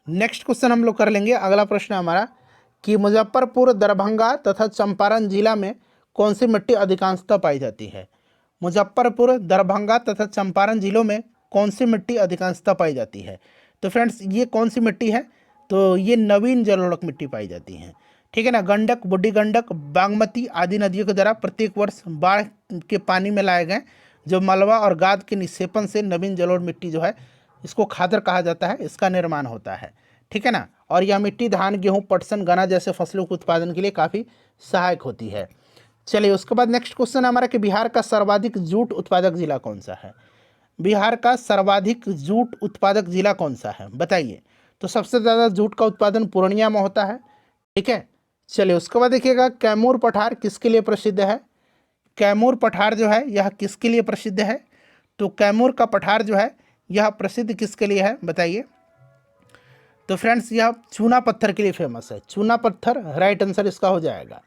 नेक्स्ट क्वेश्चन हम लोग कर लेंगे, अगला प्रश्न है हमारा कि मुजफ्फरपुर, दरभंगा तथा चंपारण जिला में कौन सी मिट्टी अधिकांशतः पाई जाती है? मुजफ्फरपुर, दरभंगा तथा चंपारण जिलों में कौन सी मिट्टी अधिकांशतः पाई जाती है? तो फ्रेंड्स ये कौन सी मिट्टी है? तो ये नवीन जलोढ़ मिट्टी पाई जाती है, ठीक है ना। गंडक, बूढ़ी गंडक, बागमती आदि नदियों के द्वारा प्रत्येक वर्ष बाढ़ के पानी में लाए गए जो मलबा और गाद के निक्षेपण से नवीन जलोढ़ मिट्टी जो है, इसको खादर कहा जाता है, इसका निर्माण होता है, ठीक है ना। और यह मिट्टी धान, गेहूँ, पटसन, गन्ना जैसे फसलों के उत्पादन के लिए काफ़ी सहायक होती है। चलिए उसके बाद नेक्स्ट क्वेश्चन है हमारा कि बिहार का सर्वाधिक जूट उत्पादक जिला कौन सा है? बिहार का सर्वाधिक जूट उत्पादक जिला कौन सा है, बताइए। तो सबसे ज़्यादा जूट का उत्पादन पूर्णिया में होता है, ठीक है। चलिए उसके बाद देखिएगा कैमूर पठार किसके लिए प्रसिद्ध है? कैमूर पठार जो है यह किसके लिए प्रसिद्ध है? तो कैमूर का पठार जो है यह प्रसिद्ध किसके लिए है, बताइए। तो फ्रेंड्स यह चूना पत्थर के लिए फेमस है, चूना पत्थर राइट आंसर इसका हो जाएगा।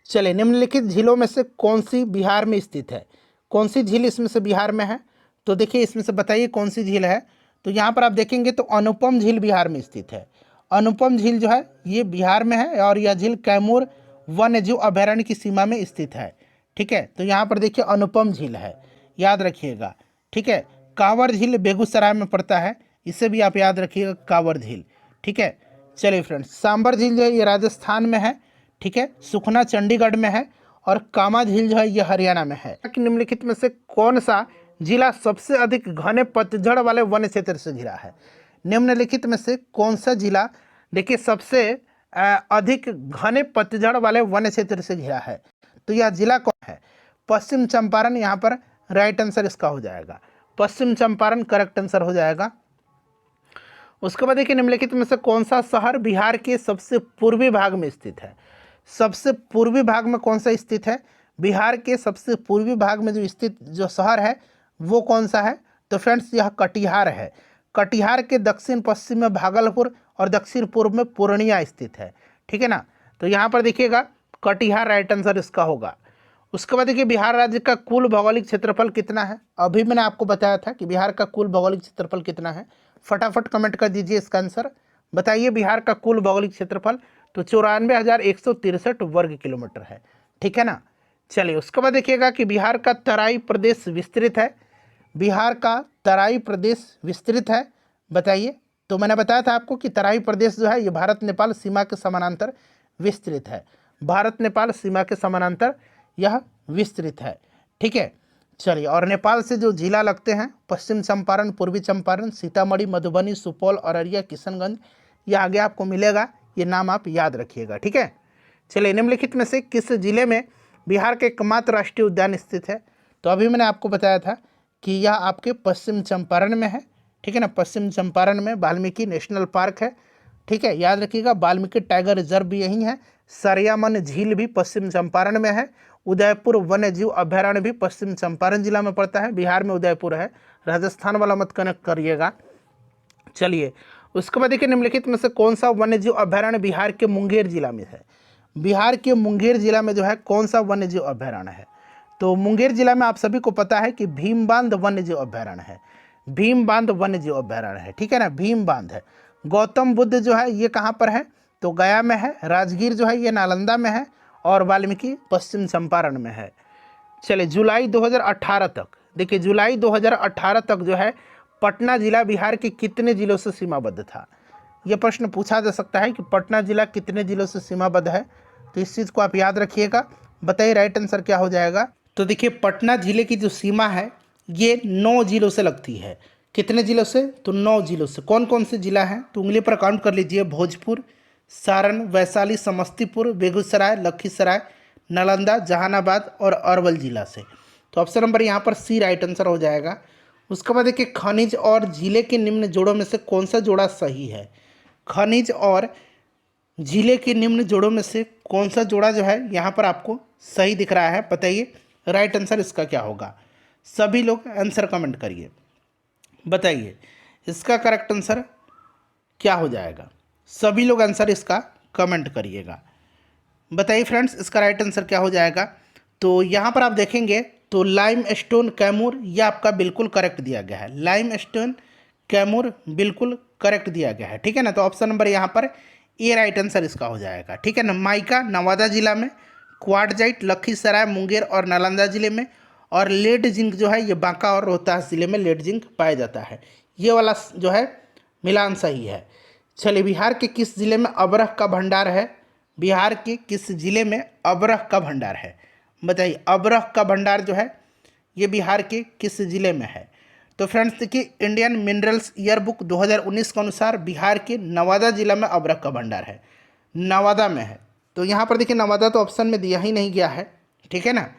चलिए निम्नलिखित झीलों में से कौन सी बिहार में स्थित है? कौन सी झील इसमें से बिहार में है? तो देखिए इसमें से बताइए कौन सी झील है। तो यहाँ पर आप देखेंगे तो अनुपम झील बिहार में स्थित है। अनुपम झील जो है ये बिहार में है और यह झील कैमूर वन्यजीव अभयारण्य की सीमा में स्थित है, ठीक है। तो यहाँ पर देखिए अनुपम झील है, याद रखिएगा, ठीक है। कांवर झील बेगूसराय में पड़ता है, इसे भी आप याद रखिएगा, कांवर झील, ठीक है। चलिए फ्रेंड्स सांबर झील जो है ये राजस्थान में है, ठीक है। सुखना चंडीगढ़ में है और कामा झील जो है ये हरियाणा में है। निम्नलिखित में से कौन सा जिला सबसे अधिक घने पतझड़ वाले वन क्षेत्र से घिरा है? निम्नलिखित में से कौन सा जिला देखिए सबसे अधिक घने पतझड़ वाले वन क्षेत्र से घिरा है? तो यह जिला कौन है? पश्चिम चंपारण यहाँ पर राइट आंसर इसका हो जाएगा, पश्चिम चंपारण करेक्ट आंसर हो जाएगा। उसके बाद देखिए निम्नलिखित में से कौन सा शहर बिहार के सबसे पूर्वी भाग में स्थित है? सबसे पूर्वी भाग में कौन सा स्थित है? बिहार के सबसे पूर्वी भाग में जो स्थित जो शहर है वो कौन सा है? तो फ्रेंड्स यह कटिहार है। कटिहार के दक्षिण पश्चिम में भागलपुर और दक्षिण पूर्व में पूर्णिया स्थित है, ठीक है ना। तो यहाँ पर देखिएगा कटिहार राइट आंसर इसका होगा। उसके बाद देखिए बिहार राज्य का कुल भौगोलिक क्षेत्रफल कितना है? अभी मैंने आपको बताया था कि बिहार का कुल भौगोलिक क्षेत्रफल कितना है। फटाफट कमेंट कर दीजिए इसका आंसर, बताइए बिहार का कुल भौगोलिक क्षेत्रफल। तो 94,163 वर्ग किलोमीटर है, ठीक है ना। चलिए उसके बाद देखिएगा कि बिहार का तराई प्रदेश विस्तृत है। बिहार का तराई प्रदेश विस्तृत है, बताइए। तो मैंने बताया था आपको कि तराई प्रदेश जो है ये भारत नेपाल सीमा के समानांतर विस्तृत है, भारत नेपाल सीमा के समानांतर यह विस्तृत है, ठीक है। चलिए, और नेपाल से जो जिला लगते हैं पश्चिम चंपारण, पूर्वी चंपारण, सीतामढ़ी, मधुबनी, सुपौल, अररिया, किशनगंज, ये आगे आपको मिलेगा, ये नाम आप याद रखिएगा। ठीक है। चलिए, निम्नलिखित में से किस जिले में बिहार के एकमात्र राष्ट्रीय उद्यान स्थित है? तो अभी मैंने आपको बताया था कि यह आपके पश्चिम चंपारण में है। ठीक है ना, पश्चिम चंपारण में वाल्मीकि नेशनल पार्क है। ठीक है, याद रखिएगा, वाल्मीकि टाइगर रिजर्व भी यहीं है। सरियामन झील भी पश्चिम चंपारण में है। उदयपुर वन्य जीव अभ्यारण्य भी पश्चिम चंपारण जिला में पड़ता है। बिहार में उदयपुर है, राजस्थान वाला मत कनेक्ट करिएगा। चलिए, उसके बाद देखिए, निम्नलिखित में से कौन सा वन्य जीव अभ्यारण्य बिहार के मुंगेर जिला में है? बिहार के मुंगेर जिला में जो है कौन सा वन्य जीव अभ्यारण्य है? तो मुंगेर जिला में आप सभी को पता है कि भीम बांध वन्य जीव अभ्यारण्य है। भीम बांध वन्य जीव अभ्यारण्य है। ठीक है ना, भीम बांध है। गौतम बुद्ध जो है ये कहाँ पर है? तो गया में है। राजगीर जो है ये नालंदा में है, और वाल्मीकि पश्चिम चंपारण में है। चलिए, जुलाई 2018 तक, देखिए जुलाई 2018 तक जो है पटना जिला बिहार के कितने जिलों से सीमाबद्ध था? यह प्रश्न पूछा जा सकता है कि पटना जिला कितने जिलों से सीमाबद्ध है, तो इस चीज़ को आप याद रखिएगा। बताइए राइट आंसर क्या हो जाएगा? तो देखिए, पटना जिले की जो सीमा है ये 9 जिलों से लगती है। कितने जिलों से? तो 9 जिलों से। कौन कौन से जिला हैं? तो उंगली पर काउंट कर लीजिए। भोजपुर, सारण, वैशाली, समस्तीपुर, बेगूसराय, लखीसराय, नालंदा, जहानाबाद और अरवल जिला से। तो ऑप्शन नंबर यहाँ पर सी राइट आंसर हो जाएगा। उसके बाद देखिए, खनिज और जिले के निम्न जोड़ों में से कौन सा जोड़ा सही है? खनिज और जिले के निम्न जोड़ों में से कौन सा जोड़ा जो है यहाँ पर आपको सही दिख रहा है? बताइए राइट आंसर इसका क्या होगा? सभी लोग आंसर कमेंट करिए, बताइए इसका करेक्ट आंसर क्या हो जाएगा? सभी लोग आंसर इसका कमेंट करिएगा। बताइए फ्रेंड्स, इसका राइट आंसर क्या हो जाएगा? तो यहाँ पर आप देखेंगे तो लाइम स्टोन कैमूर, यह आपका बिल्कुल करेक्ट दिया गया है। लाइम स्टोन कैमूर बिल्कुल करेक्ट दिया गया है। ठीक है ना, तो ऑप्शन नंबर यहाँ पर ए राइट आंसर इसका हो जाएगा। ठीक है ना। माइका नवादा जिला में, क्वार्टजाइट लखीसराय, मुंगेर और नालंदा जिले में, और लेड जिंक जो है ये बांका और रोहतास जिले में लेड जिंक पाया जाता है। ये वाला जो है मिलान सही है। चलिए, बिहार के किस जिले में अबरह का भंडार है? बिहार के किस जिले में अबरह का भंडार है? बताइए, अबरह का भंडार जो है ये बिहार के किस जिले में है? तो फ्रेंड्स देखिए, इंडियन मिनरल्स ईयरबुक 2019 के अनुसार बिहार के नवादा जिला में अबरह का भंडार है। नवादा में है। तो यहाँ पर देखिए, नवादा तो ऑप्शन में दिया ही नहीं गया है। ठीक है ना।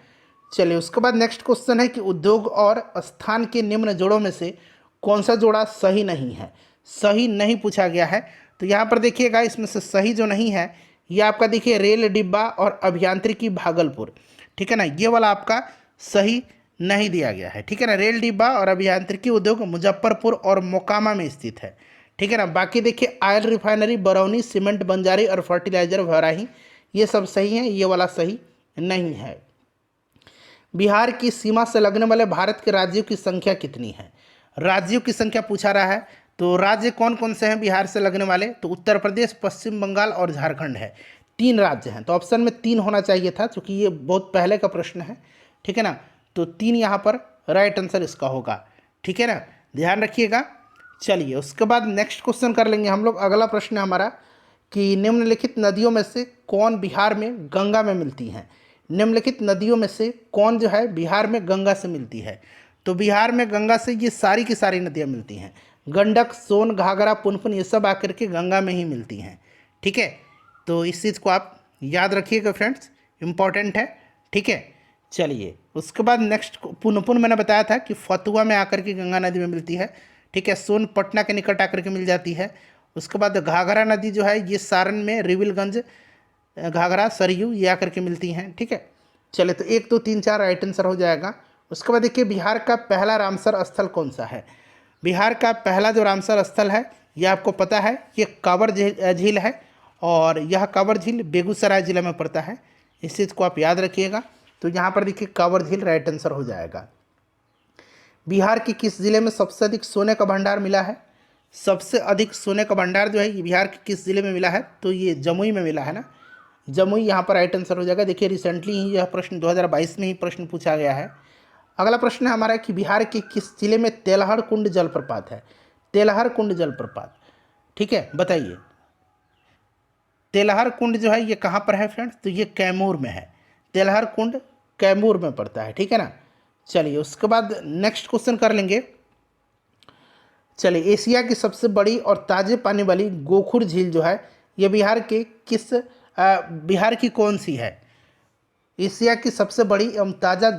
चलिए, उसके बाद नेक्स्ट क्वेश्चन है कि उद्योग और स्थान के निम्न जोड़ों में से कौन सा जोड़ा सही नहीं है? सही नहीं पूछा गया है। तो यहाँ पर देखिएगा, इसमें से सही जो नहीं है ये आपका देखिए रेल डिब्बा और अभियांत्रिकी भागलपुर। ठीक है ना, ये वाला आपका सही नहीं दिया गया है। ठीक है ना, रेल डिब्बा और अभियांत्रिकी उद्योग मुजफ्फरपुर और मोकामा में स्थित है। ठीक है ना। बाकी देखिए, oil refinery Barauni, cement Banjari और फर्टिलाइजर भराही, ये सब सही हैं, ये वाला सही नहीं है। बिहार की सीमा से लगने वाले भारत के राज्यों की संख्या कितनी है? राज्यों की संख्या पूछा रहा है। तो राज्य कौन कौन से हैं बिहार से लगने वाले? तो उत्तर प्रदेश, पश्चिम बंगाल और झारखंड है। 3 राज्य हैं। तो ऑप्शन में 3 होना चाहिए था, क्योंकि ये बहुत पहले का प्रश्न है। ठीक है ना, तो 3 यहाँ पर राइट आंसर इसका होगा। ठीक है ना, ध्यान रखिएगा। चलिए, उसके बाद नेक्स्ट क्वेश्चन कर लेंगे हम लोग। अगला प्रश्न है हमारा कि निम्नलिखित नदियों में से कौन बिहार में गंगा में मिलती हैं? निम्नलिखित नदियों में से कौन जो है बिहार में गंगा से मिलती है? तो बिहार में गंगा से ये सारी की सारी नदियाँ मिलती हैं। गंडक, सोन, घाघरा, पुनपुन, ये सब आकर के गंगा में ही मिलती हैं। ठीक है, तो इस चीज़ को आप याद रखिएगा फ्रेंड्स, इम्पॉर्टेंट है। ठीक है। चलिए, उसके बाद नेक्स्ट पुनपुन मैंने बताया था कि फतुआ में आकर के गंगा नदी में मिलती है। ठीक है। सोन पटना के निकट आकर के मिल जाती है। उसके बाद घाघरा नदी जो है ये सारण में रिविलगंज, घाघरा, सरयू, ये आकर के मिलती हैं। ठीक है। चलिए, तो 1 2 3 4 राइट आंसर हो जाएगा। उसके बाद देखिए, बिहार का पहला रामसर स्थल कौन सा है? बिहार का पहला जो रामसर स्थल है ये आपको पता है, ये कांवर झील है, और यह कांवर झील बेगूसराय जिले में पड़ता है। इस चीज़ को आप याद रखिएगा। तो यहाँ पर देखिए कांवर झील राइट आंसर हो जाएगा। बिहार के किस जिले में सबसे अधिक सोने का भंडार मिला है? सबसे अधिक सोने का भंडार जो है ये बिहार के किस जिले में मिला है? तो ये जमुई में मिला है ना, जमुई यहाँ पर राइट आंसर हो जाएगा। देखिए, रिसेंटली ही यह प्रश्न 2022 में ही प्रश्न पूछा गया है। अगला प्रश्न है हमारा कि बिहार के किस जिले में तेलहर कुंड जलप्रपात है? तेलहर कुंड जलप्रपात। ठीक है, बताइए तेलहर कुंड जो है ये कहाँ पर है फ्रेंड्स? तो ये कैमूर में है। तेलहर कुंड कैमूर में पड़ता है। ठीक है ना, चलिए उसके बाद नेक्स्ट क्वेश्चन कर लेंगे। चलिए एशिया की सबसे बड़ी और ताज़े पानी वाली गोखुर झील जो है ये बिहार की कौन सी है? एशिया की सबसे बड़ी एवं ताज़ा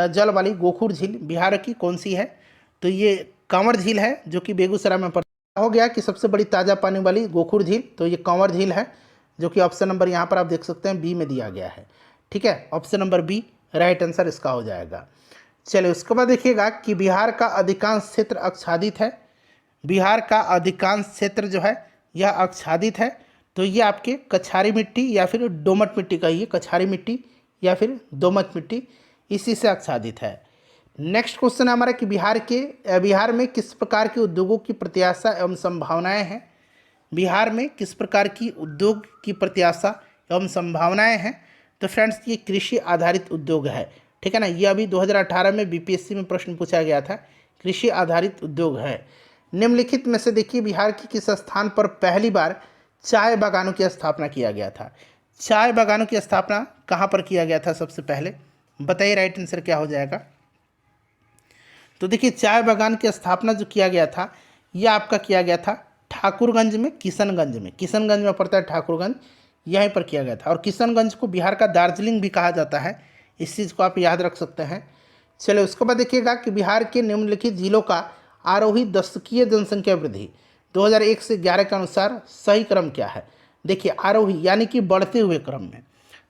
जल वाली गोखुर झील बिहार की कौन सी है? तो ये कांवर झील है जो कि बेगूसराय में पड़ता। हो गया कि सबसे बड़ी ताज़ा पानी वाली गोखुर झील, तो ये कांवर झील है जो कि ऑप्शन नंबर यहाँ पर आप देख सकते हैं बी में दिया गया है। ठीक है, option number B right answer इसका हो जाएगा। चलिए उसके बाद देखिएगा कि बिहार का अधिकांश क्षेत्र आच्छादित है। बिहार का अधिकांश क्षेत्र जो है यह आच्छादित है, तो ये आपके कछारी मिट्टी या फिर दोमट मिट्टी कहिए, कछारी मिट्टी या फिर दोमट मिट्टी, इसी से आच्छादित है। नेक्स्ट क्वेश्चन है हमारा कि बिहार में किस प्रकार के उद्योगों की प्रत्याशा एवं संभावनाएं हैं? बिहार में किस प्रकार की उद्योग की प्रत्याशा एवं संभावनाएं हैं? तो फ्रेंड्स ये कृषि आधारित उद्योग है। ठीक है ना, ये अभी 2018 में बीपीएससी में प्रश्न पूछा गया था, कृषि आधारित उद्योग है। निम्नलिखित में से देखिए बिहार की किस स्थान पर पहली बार चाय बागानों की स्थापना किया गया था? चाय बागानों की स्थापना कहाँ पर किया गया था सबसे पहले? बताइए राइट आंसर क्या हो जाएगा। तो देखिए चाय बागान की स्थापना जो किया गया था यह आपका किया गया था ठाकुरगंज में, किशनगंज में पड़ता है ठाकुरगंज, यहीं पर किया गया था। और किशनगंज को बिहार का दार्जिलिंग भी कहा जाता है, इस चीज़ को आप याद रख सकते हैं। चलिए उसके बाद देखिएगा कि बिहार के निम्नलिखित जिलों का आरोही दशकीय जनसंख्या वृद्धि 2001 से 11 के अनुसार सही क्रम क्या है? देखिए आरोही यानी कि बढ़ते हुए क्रम में,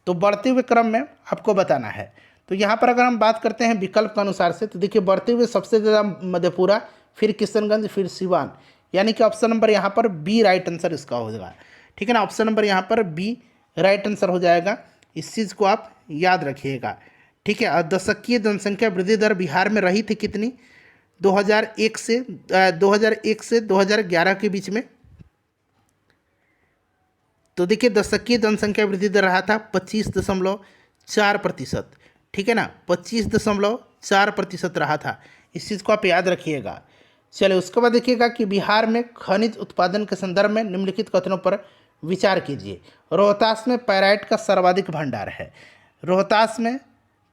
तो बढ़ते हुए क्रम में आपको बताना है। तो यहाँ पर अगर हम बात करते हैं विकल्प के अनुसार से, तो देखिए बढ़ते हुए सबसे ज़्यादा मधेपुरा, फिर किशनगंज, फिर सिवान, यानी कि ऑप्शन नंबर यहाँ पर बी राइट आंसर इसका हो जाएगा। ठीक है ना, ऑप्शन नंबर यहाँ पर बी राइट आंसर हो जाएगा, इस चीज़ को आप याद रखिएगा। ठीक है, और दशकीय जनसंख्या वृद्धि दर बिहार में रही थी कितनी 2001 से 2011 के बीच में? तो देखिए दशकीय जनसंख्या वृद्धि दर रहा था 25.4%। ठीक है ना, 25.4% रहा था, इस चीज़ को आप याद रखिएगा। चलिए उसके बाद देखिएगा कि बिहार में खनिज उत्पादन के संदर्भ में निम्नलिखित कथनों पर विचार कीजिए। रोहतास में पाइराइट का सर्वाधिक भंडार है। रोहतास में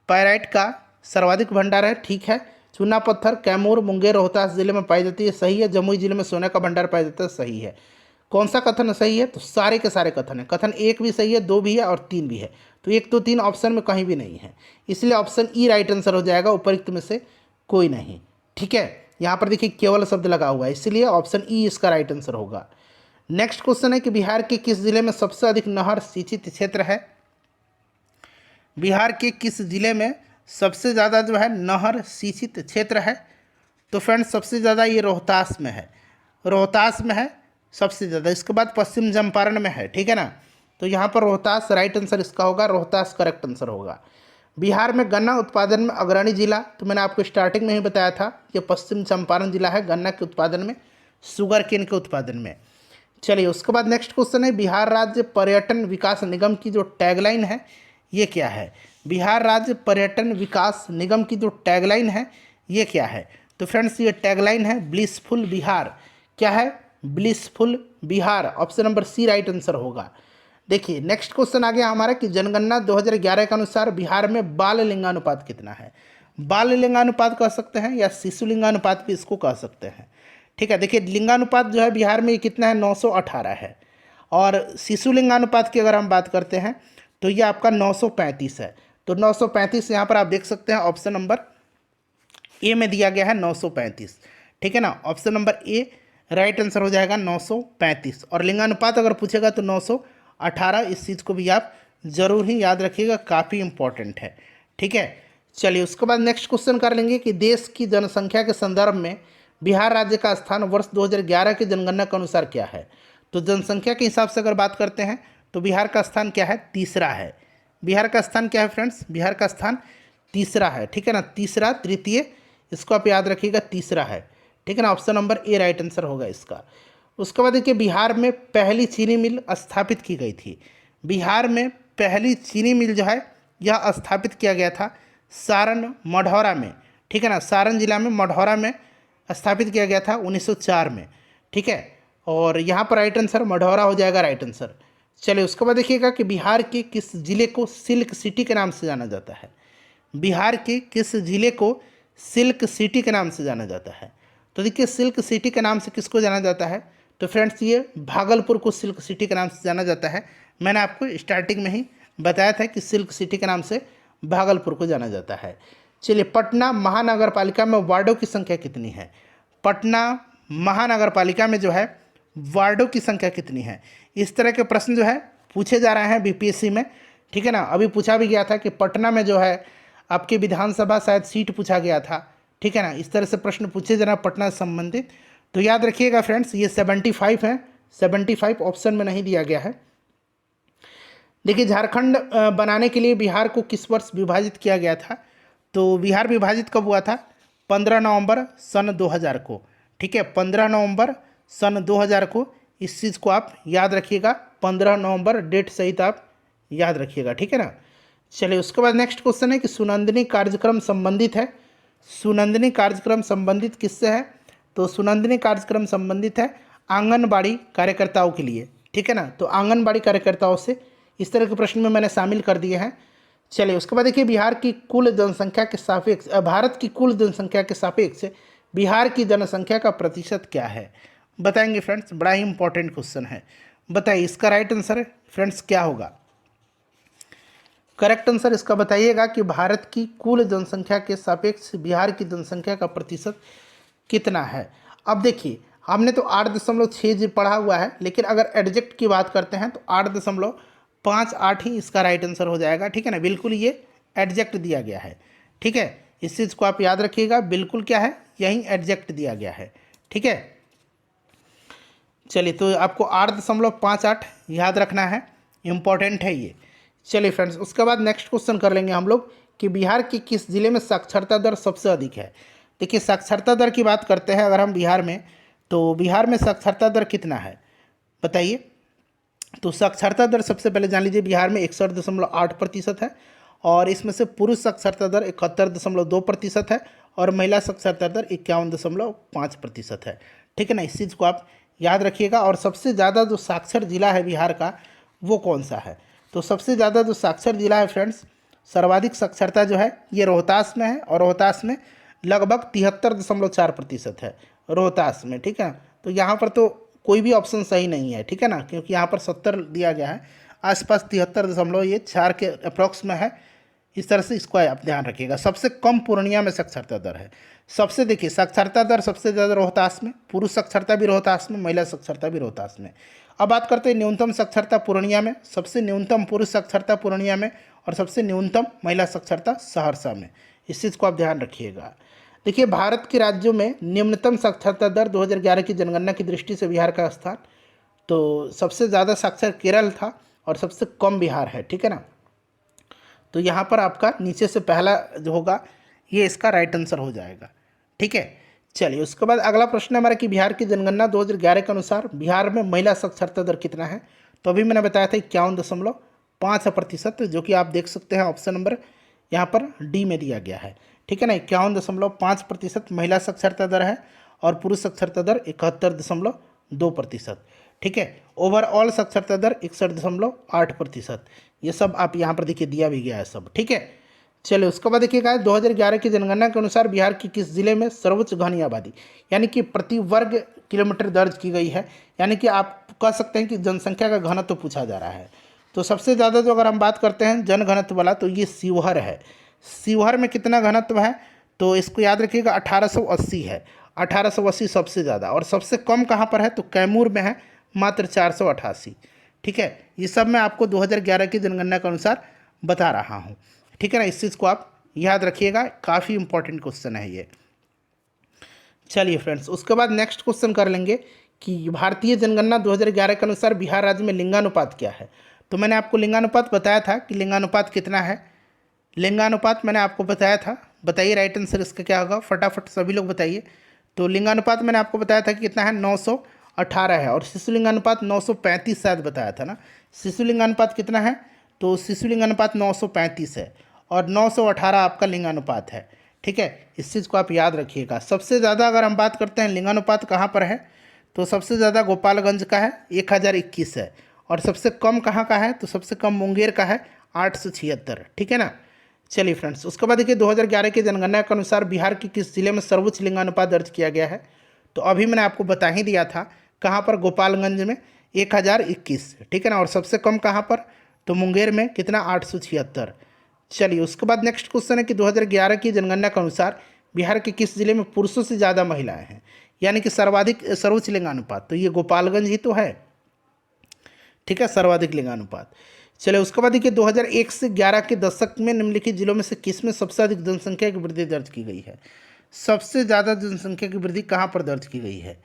पाइराइट का सर्वाधिक भंडार है, ठीक है। चूना पत्थर कैमूर, मुंगेर, रोहतास जिले में पाई जाती है, सही है। जमुई जिले में सोने का भंडार पाया जाता है, सही है। कौन सा कथन सही है? तो सारे के सारे कथन है। कथन 1 भी सही है, 2 भी है और 3 भी है। तो 1, 2, 3 ऑप्शन में कहीं भी नहीं है, इसलिए ऑप्शन ई राइट आंसर हो जाएगा, उपयुक्त में से कोई नहीं। ठीक है, यहाँ पर देखिए केवल शब्द लगा हुआ है, इसलिए ऑप्शन ई इसका राइट आंसर होगा। नेक्स्ट क्वेश्चन है कि बिहार के किस जिले में सबसे अधिक नहर सिंचित क्षेत्र है? बिहार के किस जिले में सबसे ज़्यादा जो है नहर सिंचित क्षेत्र है? तो फ्रेंड्स सबसे ज़्यादा ये रोहतास में है, रोहतास में है सबसे ज़्यादा। इसके बाद पश्चिम चंपारण में है, ठीक है ना। तो यहाँ पर रोहतास राइट आंसर इसका होगा, रोहतास करेक्ट आंसर होगा। बिहार में गन्ना उत्पादन में अग्रणी जिला, तो मैंने आपको स्टार्टिंग में ही बताया था कि पश्चिम चंपारण जिला है गन्ना के उत्पादन में, शुगर केन के उत्पादन में। चलिए उसके बाद नेक्स्ट क्वेश्चन है बिहार राज्य पर्यटन विकास निगम की जो टैगलाइन है ये क्या है? बिहार राज्य पर्यटन विकास निगम की जो टैगलाइन है ये क्या है? तो फ्रेंड्स ये टैगलाइन है ब्लिसफुल बिहार। क्या है? Blissful Bihar, option number C right answer होगा। देखिए नेक्स्ट क्वेश्चन आ गया हमारा कि जनगणना 2011 के अनुसार बिहार में बाल लिंगानुपात कितना है? बाल लिंगानुपात कह सकते हैं या शिशु लिंगानुपात भी इसको कह सकते हैं। ठीक है, देखिए लिंगानुपात जो है बिहार में ये कितना है 918 है, और शिशु लिंगानुपात की अगर हम बात करते हैं तो ये आपका 935 है। तो 935 यहाँ पर आप देख सकते हैं ऑप्शन नंबर ए में दिया गया है 935। ठीक है ना, option number A right answer हो जाएगा 935। और लिंगानुपात अगर पूछेगा तो 918, इस चीज़ को भी आप जरूर ही याद रखिएगा, काफ़ी इंपॉर्टेंट है। ठीक है, चलिए उसके बाद नेक्स्ट क्वेश्चन कर लेंगे कि देश की जनसंख्या के संदर्भ में बिहार राज्य का स्थान वर्ष 2011 की जनगणना के अनुसार क्या है? तो जनसंख्या के हिसाब से अगर बात करते हैं तो बिहार का स्थान क्या है? तीसरा है। बिहार का स्थान क्या है फ्रेंड्स? बिहार का स्थान तीसरा है। ठीक है ना, तीसरा, तृतीय, इसको आप याद रखिएगा, तीसरा है। ठीक है ना, option number A right answer होगा इसका। उसके बाद देखिए बिहार में पहली चीनी मिल स्थापित की गई थी। बिहार में पहली चीनी मिल जो है यह स्थापित किया गया था सारण मढ़ौरा में। ठीक है ना, सारण जिला में मढ़ौरा में स्थापित किया गया था 1904 में। ठीक है, और यहाँ पर राइट आंसर मढ़ौरा हो जाएगा राइट आंसर। चलिए उसके बाद देखिएगा कि बिहार के किस जिले को सिल्क सिटी के नाम से जाना जाता है? बिहार के किस जिले को सिल्क सिटी के नाम से जाना जाता है। तो देखिए सिल्क सिटी के नाम से किसको जाना जाता है, तो फ्रेंड्स ये भागलपुर को सिल्क सिटी के नाम से जाना जाता है। मैंने आपको स्टार्टिंग में ही बताया था कि सिल्क सिटी के नाम से भागलपुर को जाना जाता है। चलिए, पटना महानगर पालिका में वार्डों की संख्या कितनी है? पटना महानगर पालिका में जो है वार्डों की संख्या कितनी है? इस तरह के प्रश्न जो है पूछे जा रहे हैं बीपीएससी में, ठीक है ना। अभी पूछा भी गया था कि पटना में जो है आपकी विधानसभा शायद सीट पूछा गया था, ठीक है ना। इस तरह से प्रश्न पूछे जा रहे हैं पटना से संबंधित। तो याद रखिएगा फ्रेंड्स, ये 75 है, 75 ऑप्शन में नहीं दिया गया है। देखिए, झारखंड बनाने के लिए बिहार को किस वर्ष विभाजित किया गया था? तो बिहार विभाजित कब हुआ था? 15 नवंबर सन 2000 को, ठीक है, 15 नवंबर सन 2000 को। इस चीज़ को आप याद रखिएगा, 15 नवंबर डेट सहित आप याद रखिएगा, ठीक है ना। चलिए, उसके बाद नेक्स्ट क्वेश्चन है कि सुनंदनी कार्यक्रम संबंधित है। सुनंदनी कार्यक्रम संबंधित किससे है? तो सुनंदनी कार्यक्रम संबंधित है आंगनबाड़ी कार्यकर्ताओं के लिए, ठीक है ना। तो आंगनबाड़ी कार्यकर्ताओं से इस तरह के प्रश्न में मैंने शामिल कर दिए हैं। चलिए, उसके बाद देखिए, बिहार की कुल जनसंख्या के सापेक्ष भारत की कुल जनसंख्या के सापेक्ष बिहार की जनसंख्या का प्रतिशत क्या है? बताएंगे फ्रेंड्स, बड़ा ही इंपॉर्टेंट क्वेश्चन है। बताइए इसका राइट आंसर फ्रेंड्स क्या होगा? करेक्ट आंसर इसका बताइएगा कि भारत की कुल जनसंख्या के सापेक्ष बिहार की जनसंख्या का प्रतिशत कितना है। अब देखिए, हमने तो 8.6 पढ़ा हुआ है, लेकिन अगर एडजेक्ट की बात करते हैं तो 8.58 ही इसका राइट आंसर हो जाएगा, ठीक है ना। बिल्कुल ये एडजेक्ट दिया गया है, ठीक है। इस चीज़ को आप याद रखिएगा, बिल्कुल क्या है, यही एडजेक्ट दिया गया है, ठीक है। चलिए, तो आपको 8.58 याद रखना है, इम्पॉर्टेंट है ये। चलिए फ्रेंड्स, उसके बाद नेक्स्ट क्वेश्चन कर लेंगे हम लोग कि बिहार के किस जिले में साक्षरता दर सबसे अधिक है। देखिए, साक्षरता दर की बात करते हैं अगर हम बिहार में, तो बिहार में साक्षरता दर कितना है बताइए। तो साक्षरता दर सबसे पहले जान लीजिए, बिहार में 61.8% है, और इसमें से पुरुष साक्षरता दर 71.2% है, और महिला साक्षरता दर 51.5% है, ठीक है ना। इस चीज़ को आप याद रखिएगा। और सबसे ज़्यादा जो साक्षर जिला है बिहार का, वो कौन सा है? तो सबसे ज़्यादा जो साक्षर जिला है फ्रेंड्स, सर्वाधिक साक्षरता जो है ये रोहतास में है, और रोहतास में लगभग 73.4% है रोहतास में, ठीक है। तो यहाँ पर तो कोई भी ऑप्शन सही नहीं है, ठीक है ना, क्योंकि यहाँ पर 70 दिया गया है, आसपास 73.4 के अप्रॉक्स में है। इस तरह से इसको आप ध्यान रखिएगा। सबसे कम पूर्णिया में साक्षरता दर है। सबसे देखिए, साक्षरता दर सबसे ज़्यादा रोहतास में, पुरुष साक्षरता भी रोहतास में, महिला साक्षरता भी रोहतास में। अब बात करते हैं न्यूनतम साक्षरता पूर्णिया में। सबसे न्यूनतम पुरुष साक्षरता पूर्णिया में, और सबसे न्यूनतम महिला साक्षरता सहरसा में। इस चीज़ को आप ध्यान रखिएगा। देखिए, भारत के राज्यों में निम्नतम साक्षरता दर 2011 की जनगणना की दृष्टि से बिहार का स्थान, तो सबसे ज़्यादा साक्षर केरल था और सबसे कम बिहार है, ठीक है ना। तो यहाँ पर आपका नीचे से पहला जो होगा ये इसका राइट आंसर हो जाएगा, ठीक है। चलिए, उसके बाद अगला प्रश्न हमारा कि बिहार की जनगणना 2011 के अनुसार बिहार में महिला साक्षरता दर कितना है? तो अभी मैंने बताया था 51.5%, जो कि आप देख सकते हैं ऑप्शन नंबर यहाँ पर डी में दिया गया है, ठीक है ना। 51.5% महिला साक्षरता दर है, और पुरुष साक्षरता दर 71.2%, ठीक है। ओवरऑल साक्षरता दर 61.8%। ये सब आप यहाँ पर देखिए दिया भी गया है सब, ठीक है। चलिए, उसके बाद देखिएगा 2011 की जनगणना के अनुसार बिहार की किस जिले में सर्वोच्च घनी आबादी, यानी कि प्रति वर्ग किलोमीटर दर्ज की गई है, यानी कि आप कह सकते हैं कि जनसंख्या का घनत्व तो पूछा जा रहा है। तो सबसे ज़्यादा जो अगर हम बात करते हैं जन घनत्व वाला, तो ये शिवहर है। शिवहर में कितना घनत्व है? तो इसको याद रखिएगा, 1880 है। 1880 सबसे ज़्यादा, और सबसे कम कहाँ पर है? तो कैमूर में है, मात्र 488, ठीक है। ये सब मैं आपको 2011 की जनगणना के अनुसार बता रहा हूँ, ठीक है ना। इस चीज़ को आप याद रखिएगा, काफ़ी इंपॉर्टेंट क्वेश्चन है ये। चलिए फ्रेंड्स, उसके बाद नेक्स्ट क्वेश्चन कर लेंगे कि भारतीय जनगणना 2011 के अनुसार बिहार राज्य में लिंगानुपात क्या है। तो मैंने आपको लिंगानुपात बताया था कि लिंगानुपात कितना है। लिंगानुपात मैंने आपको बताया था। बताइए राइट आंसर इसका क्या होगा, फटाफट सभी लोग बताइए। तो लिंगानुपात मैंने आपको बताया था कि कितना है, 918 है, और शिशु लिंगानुपात 935 शायद बताया था ना। शिशु लिंगानुपात कितना है? तो शिशु लिंगानुपात 935 है, और 918 आपका लिंगानुपात है, ठीक है। इस चीज़ को आप याद रखिएगा। सबसे ज़्यादा अगर हम बात करते हैं लिंगानुपात कहाँ पर है, तो सबसे ज़्यादा गोपालगंज का है, 1021 है, और सबसे कम कहाँ का है? तो सबसे कम मुंगेर का है, 876, ठीक है ना। चलिए फ्रेंड्स, उसके बाद देखिए 2011 की जनगणना के अनुसार बिहार के किस जिले में सर्वोच्च लिंगानुपात दर्ज किया गया है? तो अभी मैंने आपको बता ही दिया था, कहाँ पर? गोपालगंज में 1021, ठीक है ना। और सबसे कम कहाँ पर? तो मुंगेर में कितना? 876। चलिए उसके बाद नेक्स्ट क्वेश्चन है कि 2011 की जनगणना के अनुसार बिहार के किस जिले में पुरुषों से ज़्यादा महिलाएं हैं, यानी कि सर्वाधिक सर्वोच्च लिंगानुपात? तो ये गोपालगंज ही तो है, ठीक है, सर्वाधिक लिंगानुपात। चलिए उसके बाद देखिए 2001 से 11 के दशक में निम्नलिखित जिलों में से किस में सबसे अधिक जनसंख्या की वृद्धि दर्ज की गई है? सबसे ज़्यादा जनसंख्या की वृद्धि कहाँ पर दर्ज की गई है,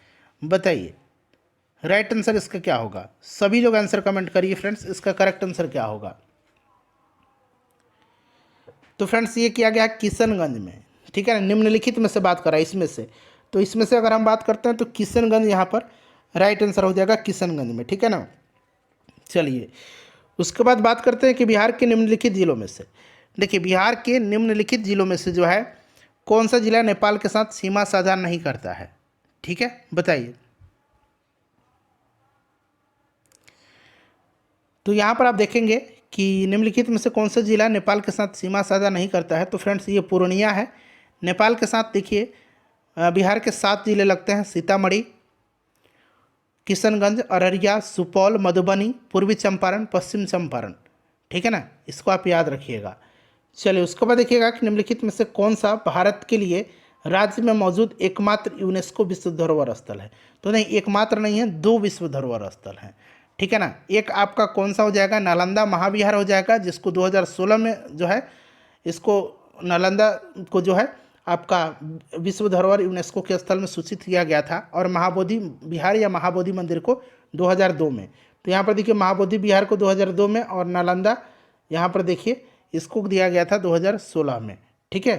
बताइए। राइट आंसर इसका क्या होगा? सभी लोग आंसर कमेंट करिए फ्रेंड्स, इसका करेक्ट आंसर क्या होगा? तो फ्रेंड्स ये किया गया किशनगंज में, ठीक है ना। निम्नलिखित में से बात करा इसमें से, तो इसमें से अगर हम बात करते हैं तो किशनगंज यहाँ पर राइट आंसर हो जाएगा, किशनगंज में, ठीक है ना। चलिए उसके बाद बात करते हैं कि बिहार के निम्नलिखित जिलों में से, देखिए बिहार के निम्नलिखित जिलों में से जो है कौन सा जिला नेपाल के साथ सीमा साझा नहीं करता है, ठीक है, बताइए। तो यहाँ पर आप देखेंगे कि निम्नलिखित में से कौन सा जिला नेपाल के साथ सीमा साझा नहीं करता है? तो फ्रेंड्स ये पूर्णिया है नेपाल के साथ। देखिए बिहार के 7 जिले लगते हैं, सीतामढ़ी, किशनगंज, अररिया, सुपौल, मधुबनी, पूर्वी चंपारण, पश्चिम चंपारण, ठीक है ना, इसको आप याद रखिएगा। चलिए उसके बाद देखिएगा कि निम्नलिखित में से कौन सा भारत के लिए राज्य में मौजूद एकमात्र यूनेस्को विश्व धरोहर स्थल है? तो नहीं, एकमात्र नहीं है, 2 विश्व धरोहर स्थल हैं, ठीक है ना। एक आपका कौन सा हो जाएगा? नालंदा महाविहार हो जाएगा, जिसको 2016 में जो है इसको नालंदा को जो है आपका विश्व धरोहर यूनेस्को के स्थल में सूचित किया गया था, और महाबोधि विहार या महाबोधि मंदिर को 2002 में। तो यहाँ पर देखिए महाबोधि विहार को 2002 में, और नालंदा यहाँ पर देखिए इसको दिया गया था 2016 में, ठीक है।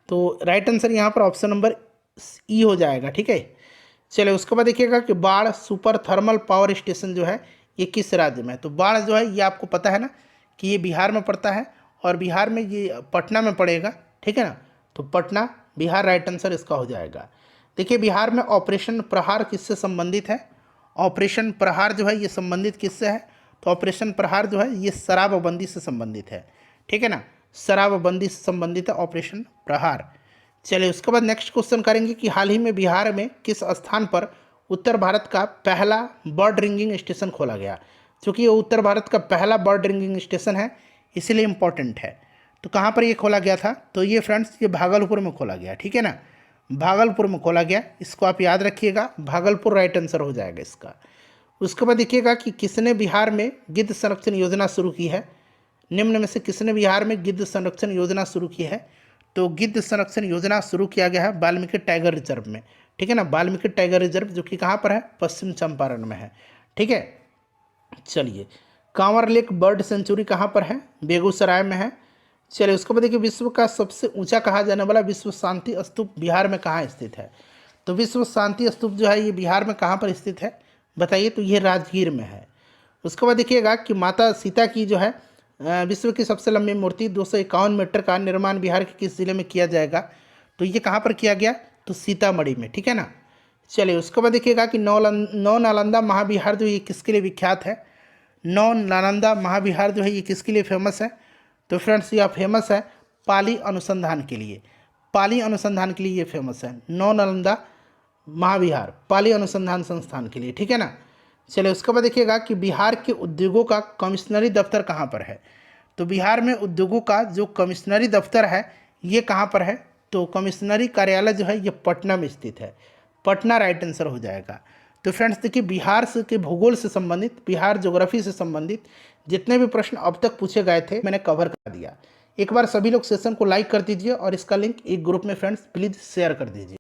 तो राइट आंसर यहाँ पर ऑप्शन नंबर ई हो जाएगा, ठीक है। चलिए उसके बाद देखिएगा कि बाढ़ सुपर थर्मल पावर स्टेशन जो है ये किस राज्य में है? तो बाढ़ जो है ये आपको पता है ना कि ये बिहार में पड़ता है, और बिहार में ये पटना में पड़ेगा, ठीक है ना। तो पटना बिहार राइट आंसर इसका हो जाएगा। देखिए बिहार में ऑपरेशन प्रहार किससे संबंधित है? ऑपरेशन प्रहार जो है ये संबंधित किससे है? तो ऑपरेशन प्रहार जो है ये शराबबंदी से संबंधित है, ठीक है ना, शराबबंदी से संबंधित है ऑपरेशन प्रहार। चलिए उसके बाद नेक्स्ट क्वेश्चन करेंगे कि हाल ही में बिहार में किस स्थान पर उत्तर भारत का पहला बर्ड रिंगिंग स्टेशन खोला गया? क्योंकि ये उत्तर भारत का पहला बर्ड रिंगिंग स्टेशन है, इसीलिए इम्पोर्टेंट है। तो कहाँ पर ये खोला गया था? तो ये फ्रेंड्स ये भागलपुर में खोला गया, ठीक है ना, भागलपुर में खोला गया, इसको आप याद रखिएगा, भागलपुर राइट आंसर हो जाएगा इसका। उसके बाद देखिएगा कि किसने बिहार में गिद्ध संरक्षण योजना शुरू की है? निम्न में से किसने बिहार में गिद्ध संरक्षण योजना शुरू की है? तो गिद्ध संरक्षण योजना शुरू किया गया है वाल्मीकि टाइगर रिजर्व में, ठीक है ना, वाल्मीकि टाइगर रिजर्व जो कि कहाँ पर है? पश्चिम चंपारण में है, ठीक है। चलिए कांवर लेक बर्ड सेंचुरी कहाँ पर है? बेगूसराय में है। चलिए उसके बाद देखिए विश्व का सबसे ऊंचा कहा जाने वाला विश्व शांति स्तूप बिहार में कहाँ स्थित है? तो विश्व शांति स्तूप जो है ये बिहार में कहाँ पर स्थित है, बताइए। तो ये राजगीर में है। उसके बाद देखिएगा कि माता सीता की जो है विश्व की सबसे लंबी मूर्ति 251 मीटर का निर्माण बिहार के किस जिले में किया जाएगा? तो ये कहाँ पर किया गया? तो सीतामढ़ी में, ठीक है ना। चलिए उसके बाद देखिएगा कि नौ नालंदा महाविहार जो ये किसके लिए विख्यात है? नौ नालंदा महाविहार जो है ये किसके लिए फेमस है? तो फ्रेंड्स यह फेमस है पाली अनुसंधान के लिए, पाली अनुसंधान के लिए ये फेमस है, नौ नालंदा महाविहार पाली अनुसंधान संस्थान के लिए, ठीक है ना। चलिए उसके बाद देखिएगा कि बिहार के उद्योगों का कमिश्नरी दफ्तर कहाँ पर है? तो बिहार में उद्योगों का जो कमिश्नरी दफ्तर है ये कहाँ पर है? तो कमिश्नरी कार्यालय जो है ये पटना में स्थित है, पटना राइट आंसर हो जाएगा। तो फ्रेंड्स देखिए बिहार से के भूगोल से संबंधित, बिहार ज्योग्राफी से संबंधित जितने भी प्रश्न अब तक पूछे गए थे मैंने कवर कर दिया। एक बार सभी लोग सेशन को लाइक कर दीजिए, और इसका लिंक एक ग्रुप में फ्रेंड्स प्लीज़ शेयर कर दीजिए।